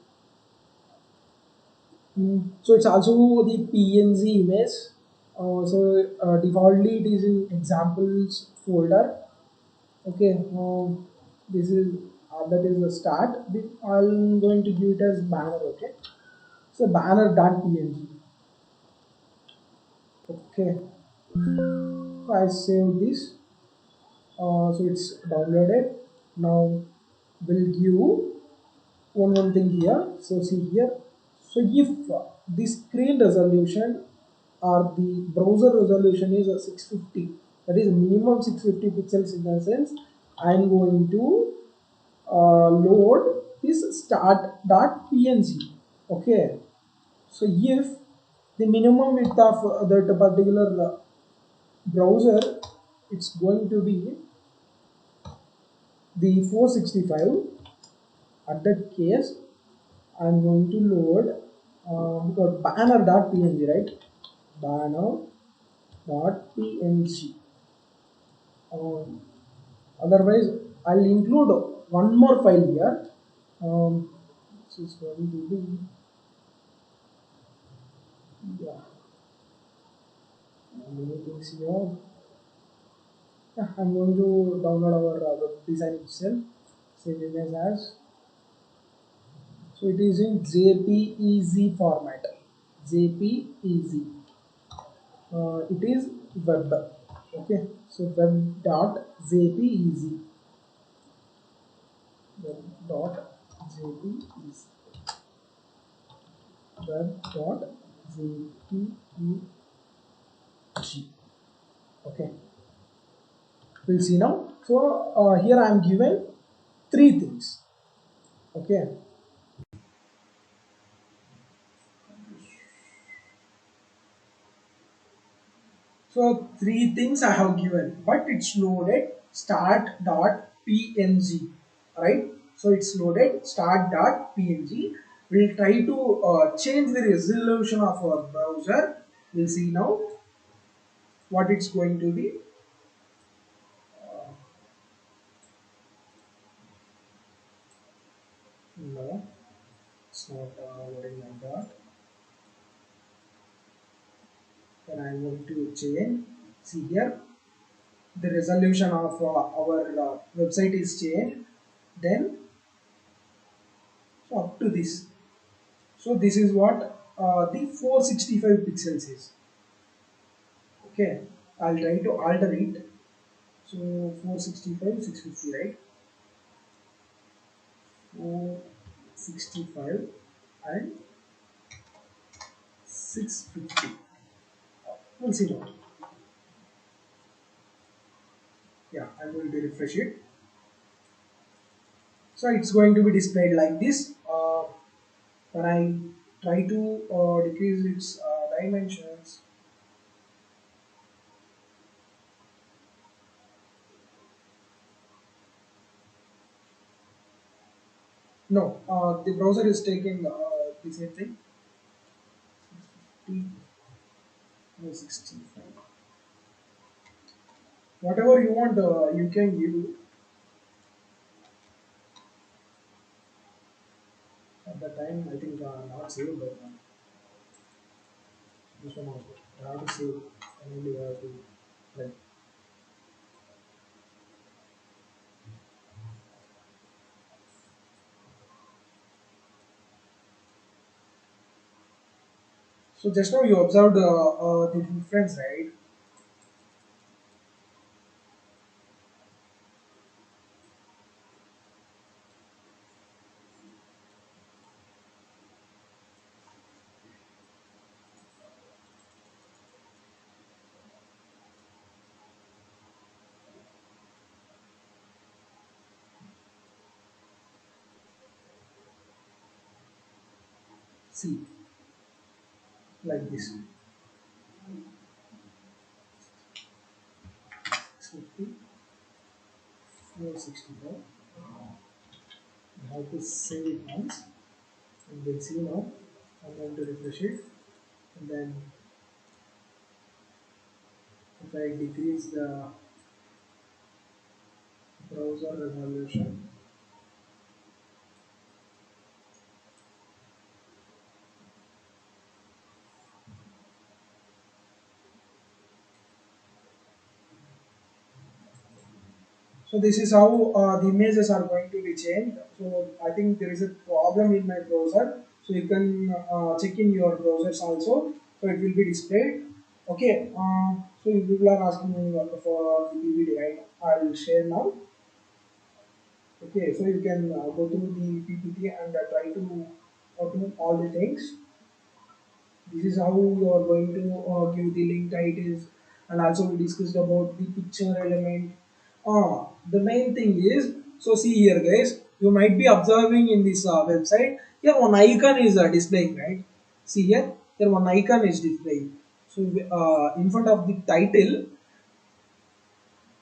So it's also the PNG image. So defaultly it is in examples folder. Okay, this is that is the start. I'm going to give it as banner. Okay, so banner.png. Okay, so I save this. So it's downloaded. Now we'll give one thing here. So see here, So if the screen resolution or the browser resolution is a 650, that is minimum 650 pixels, in the sense I am going to load this start.png. Okay, so if the minimum width of that particular browser, it's going to be the 465, at that case I'm going to load banner.png, right? Banner.png. Um, Otherwise, I'll include one more file here. This is going to be, yeah, many things here. Yeah, I'm going to download our web design itself. Save image as. So it is in JPEG format. JPEG. It is web. Okay. So web.jpeg. Web.jpeg. Web.jpeg. Okay. We'll see now. So here I am given three things. Okay. So three things I have given, but it's loaded start.png, right? So it's loaded start.png. We'll try to change the resolution of our browser. We'll see now what it's going to be. No, it's not loading like that. Then I'm going to change. See here, the resolution of our website is changed. Then so up to this. So this is what the 465 pixels is. Okay, I'll try to alter it. So 465, 650, right? 465 and 650. We'll see now. Yeah, I'm going to refresh it. So it's going to be displayed like this. When I try to decrease its dimensions, no, the browser is taking the same thing. 50, 465. Whatever you want, you can give. At the time, I think not saved, but this one also. I have to save. And only have to like. So just now you observed the difference, right? See, like this. 50, 465. You have to save it once, and then see now. I'm going to refresh it, and then if I decrease the browser resolution, so this is how the images are going to be changed. So I think there is a problem in my browser. So you can check in your browsers also. So it will be displayed. Okay. So if people are asking me for the PPT, right? I will share now. Okay. So you can go through the PPT and try to do all the things. This is how you are going to give the link titles, and also we discussed about the picture element. The main thing is, so see here guys, you might be observing in this website, here one icon is displaying, right? See here, here one icon is displaying. So in front of the title,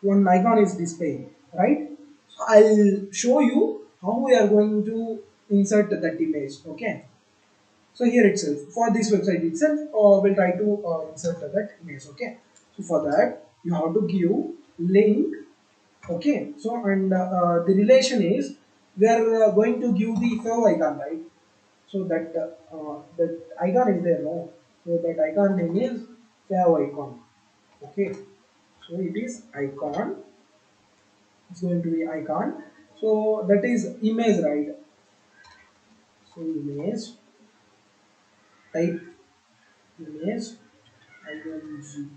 one icon is displaying, right? So I'll show you how we are going to insert that image, okay? So here itself, for this website itself, we'll try to insert that image, okay? So for that, you have to give link, okay? So and the relation is, we are going to give the favor icon, right? So that icon is there, no? So that icon name is favor icon, okay? So it is icon. It's going to be icon. So that is image, right? So image, type image, img,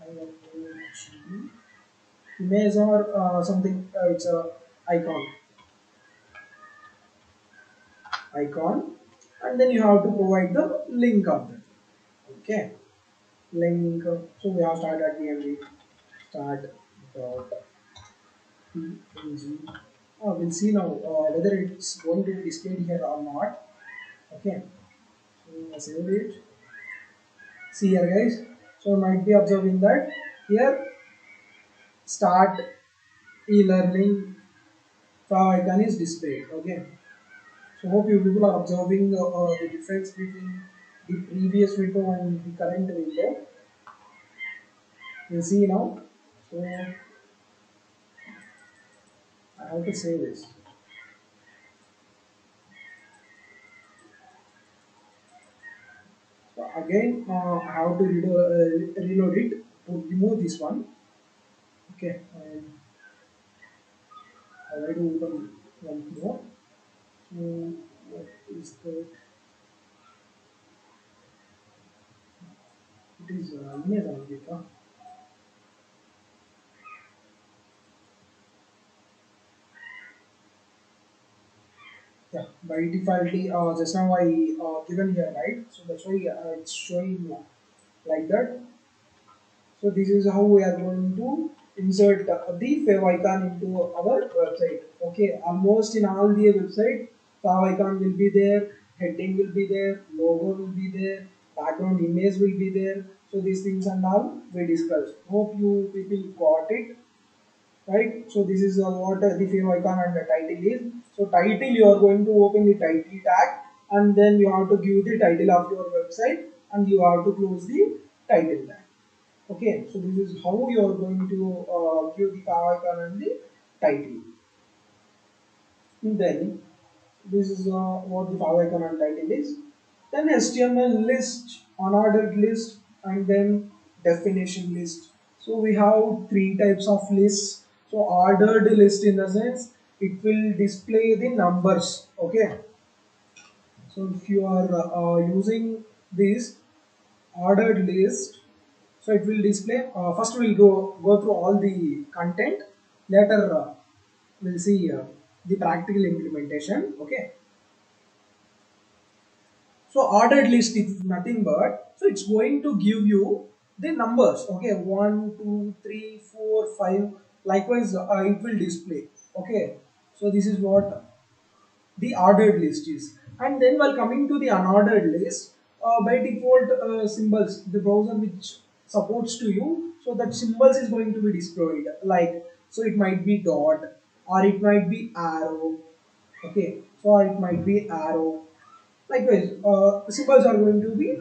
img, image or something. It's a icon, icon, and then you have to provide the link of that. Okay, link. So we have started at the end. Start dot png. We'll see now whether it's going to be displayed here or not. Okay, so save it. See here guys, so might be observing that here start e-learning icon is displayed, okay? So hope you people are observing the difference between the previous window and the current window. You see now, so I have to say this. So again I have to reload it to remove this one, okay? And I will to open one more. So what is the, it is image only, huh? Yeah, by default, just now I given here, right? So that's why it's showing like that. So this is how we are going to insert the fav icon into our website. Okay, almost in all the website, fav icon will be there, heading will be there, logo will be there, background image will be there. So these things and all we discussed. Hope you people got it, right? So this is what the favor icon and the title is. So title, you are going to open the title tag, and then you have to give the title of your website, and you have to close the title tag. Okay, so this is how you are going to give the favor icon and the title. Then this is what the favor icon and title is. Then HTML list, unordered list, and then definition list. So we have three types of lists. So ordered list, in the sense it will display the numbers. Okay. So if you are using this ordered list, so it will display. First we'll go through all the content. Later we'll see the practical implementation. Okay. So ordered list is nothing but, so it's going to give you the numbers. Okay, one, two, three, four, five. Likewise, it will display. Okay, so this is what the ordered list is. And then while coming to the unordered list, by default symbols, the browser which supports to you, so that symbols is going to be displayed. Like, so it might be dot, or it might be arrow. Okay, so it might be arrow. Likewise, symbols are going to be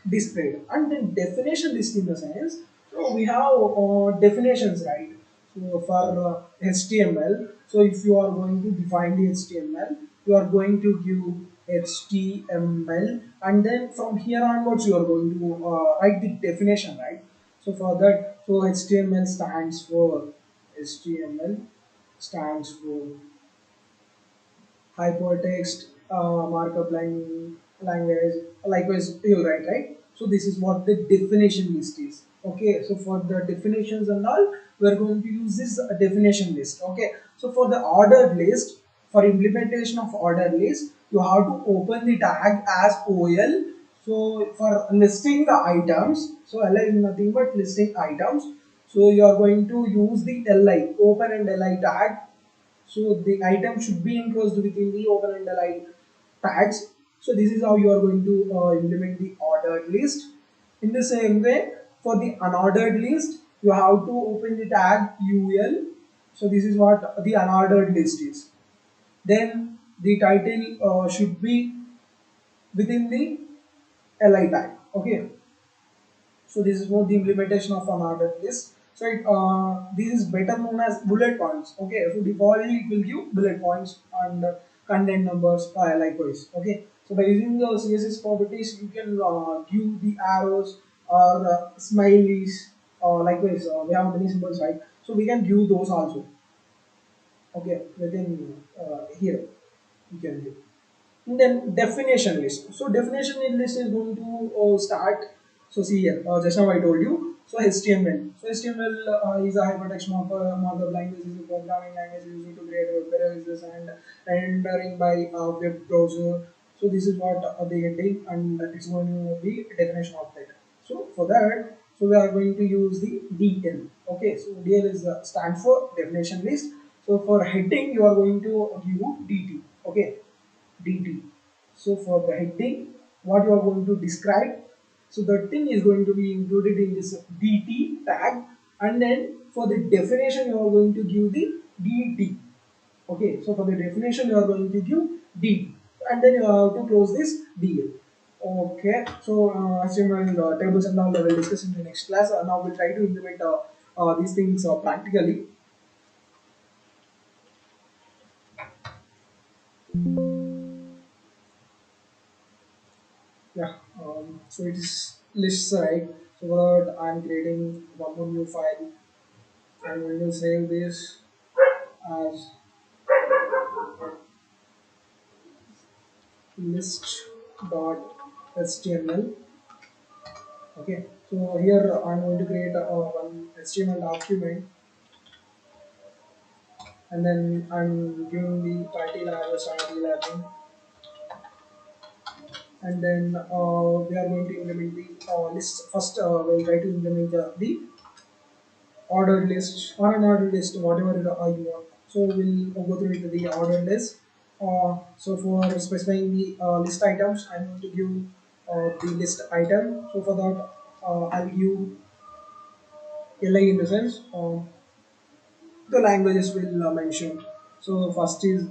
displayed. And then definition list, in the sense, so we have definitions, right? So for HTML, so if you are going to define the HTML, you are going to give HTML, and then from here onwards you are going to write the definition, right? So for that, so HTML stands for hypertext, markup language. Likewise, you'll write, right? So this is what the definition list is. Okay, so for the definitions and all, we're going to use this definition list. Okay, so for the ordered list, for implementation of ordered list, you have to open the tag as OL. So for listing the items, so li is nothing but listing items. So you are going to use the li open and li tag. So the item should be enclosed within the open and li tags. So this is how you are going to implement the ordered list. In the same way, for the unordered list, you have to open the tag ul. So this is what the unordered list is. Then the title should be within the li tag. Okay, so this is what the implementation of an ordered list. So this is better known as bullet points. Okay, so defaultly it will give bullet points and content numbers likewise. Okay, so by using the CSS properties, you can give the arrows or smileys. Likewise, we have many symbols, right? So we can give those also. Okay, within here you can give. And then definition list. So definition list is going to start. So see here, just now I told you. So HTML. So HTML is a hypertext markup language, is a programming language used to create web pages and rendering by web browser. So this is what the heading, and it's going to be definition of that. So for that, so we are going to use the DL. Okay, so DL is stand for definition list. So for heading, you are going to give DT. Okay, DT. So for the heading, what you are going to describe, so the thing is going to be included in this DT tag, and then for the definition you are going to give the DT. Okay, so for the definition you are going to give D, and then you have to close this DL. Okay, so HTML tables and all we will discuss in the next class. Now we'll try to implement these things practically. Yeah, so it is lists, right? So for that I'm creating one more new file. I'm going to save this as list.html. Okay, so here I'm going to create one HTML document, and then I'm giving the title as title wrapping, and then we are going to implement the list. First, we'll try to implement the ordered list or an ordered list, whatever you want. So we'll go through with the ordered list. So for specifying the list items, I'm going to give the list item. So for that, I'll give li in the sense the languages will mention. So first is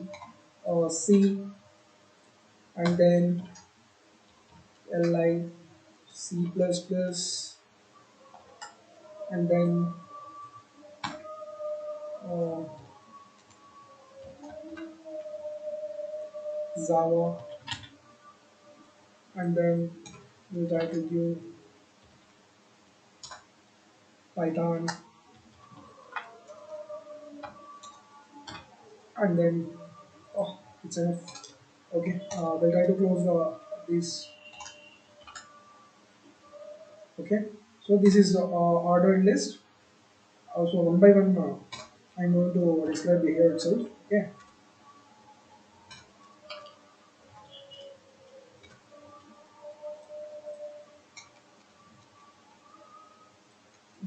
C, and then li, C plus plus, and then uh, Java, and then we'll try to give Python, and then oh, it's enough. Okay, we'll try to close this. Okay, so this is the ordered list. Also one by one, I'm going to describe the here itself. Okay,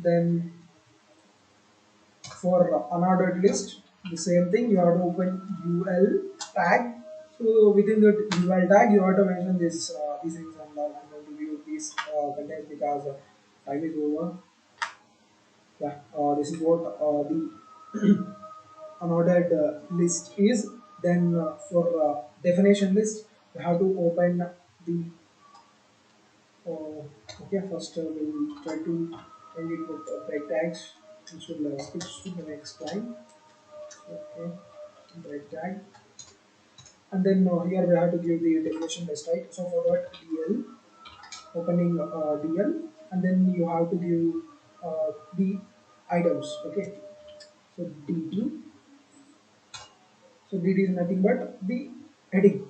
then for unordered list, the same thing. You have to open ul tag. So within the ul tag, you have to mention this these things, and I'm going to view these contents because time is over. Yeah, this is what the unordered list is. Then for definition list, you have to open the okay, first we'll try to end it with break tags, which will switch to the next line. Okay, break tag, and then here we have to give the definition list, right? So for that, dl, opening dl, and then you have to give the items. Okay, so dt. So dt is nothing but the heading,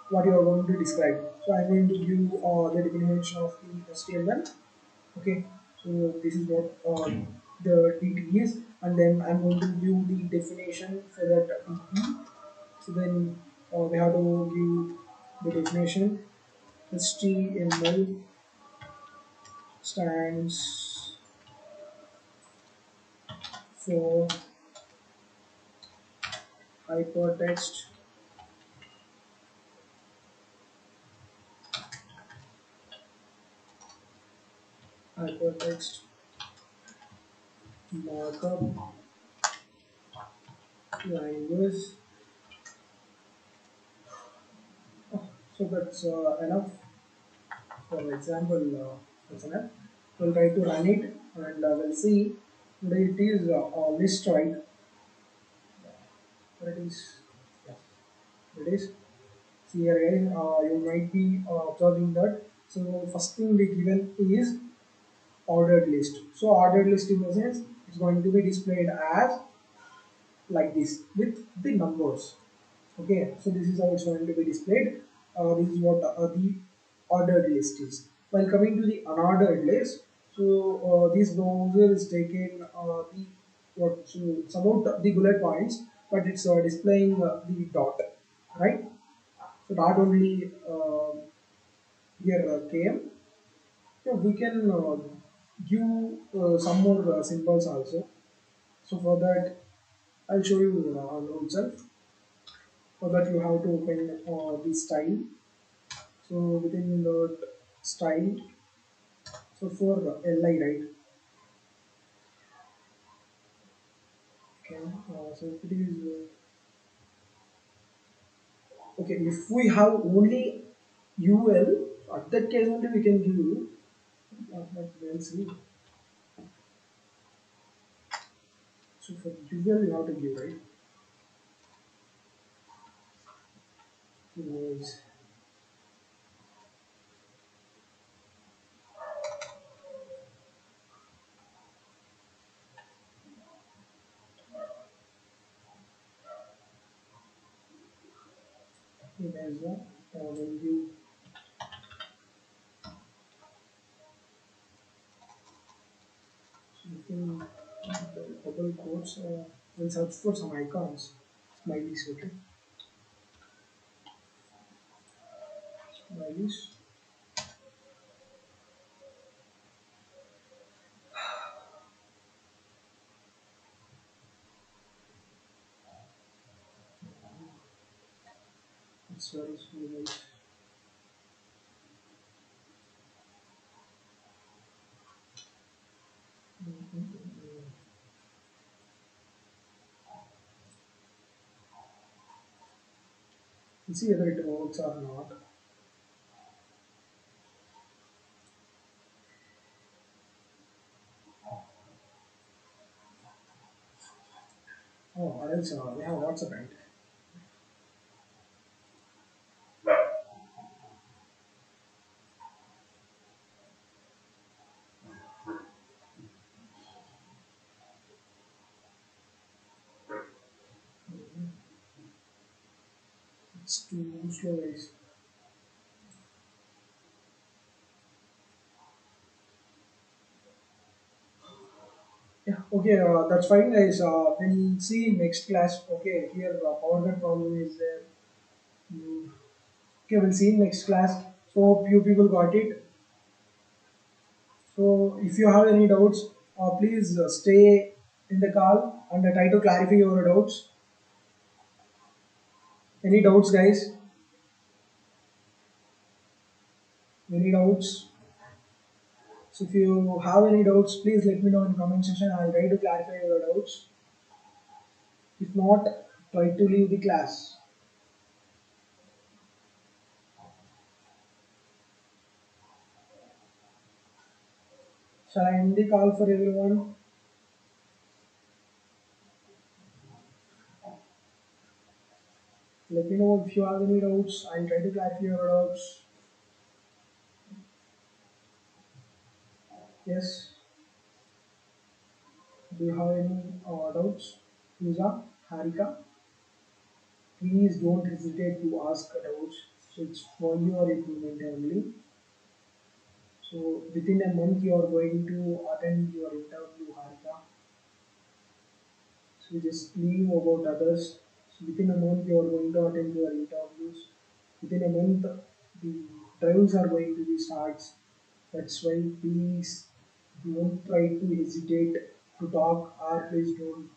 what you are going to describe. So I'm going to give the definition of the HTML. Okay, so this is what the DT is, and then I'm going to view the definition for that DT. So then we have to give the definition. HTML stands for hypertext hypertext markup language. So that's enough for example. That's enough. We'll try to run it and we'll see. Today it is list, right? It is. Yeah, it is. See here, guys. You might be observing that. So first thing we given is ordered list. So ordered list in the sense it's going to be displayed as like this with the numbers. Okay, so this is how it's going to be displayed. This is what the ordered list is. While coming to the unordered list, so this browser is taking the what so it's about the bullet points, but it's displaying the dot, right? So dot only here came. So we can give some more symbols also. So for that, I'll show you now itself. For that, you have to open the style. So within the style, so for li, right? Okay. So it is okay. If we have only ul, at that case only we can give. But we'll see. So for ul, you have to give, right? Image. Image. When you within the bubble quotes, we'll search for some icons. Smileys, okay? Smileys. It's very small. We'll see whether it works or not. Oh, or else we have WhatsApp, right? It's too slow, guys. Yeah, okay, that's fine, guys. We'll see next class. Okay, here power cut problem is there. Mm. Okay, we'll see in next class. So hope you people got it. So if you have any doubts, please stay in the call and try to clarify your doubts. Any doubts, guys? Any doubts? So if you have any doubts, please let me know in comment section. I'll try to clarify your doubts. If not, try to leave the class. Shall I end the call for everyone? Let me know if you have any doubts. I'll try to clarify your doubts. Yes. Do you have any doubts? Yuza, Harika, please don't hesitate to ask doubts. So it's for your improvement only. So within a month you are going to attend your interview, Harika. So just leave about others. So within a month you are going to attend your interviews. Within a month, the drives are going to be starts. That's why please don't try to hesitate to talk, or please don't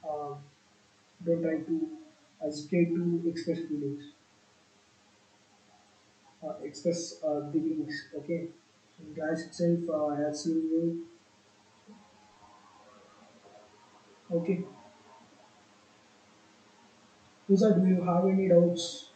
try to hesitate to express feelings, express the feelings. Okay, in class itself, I have seen you. Okay, Lisa, do you have any doubts?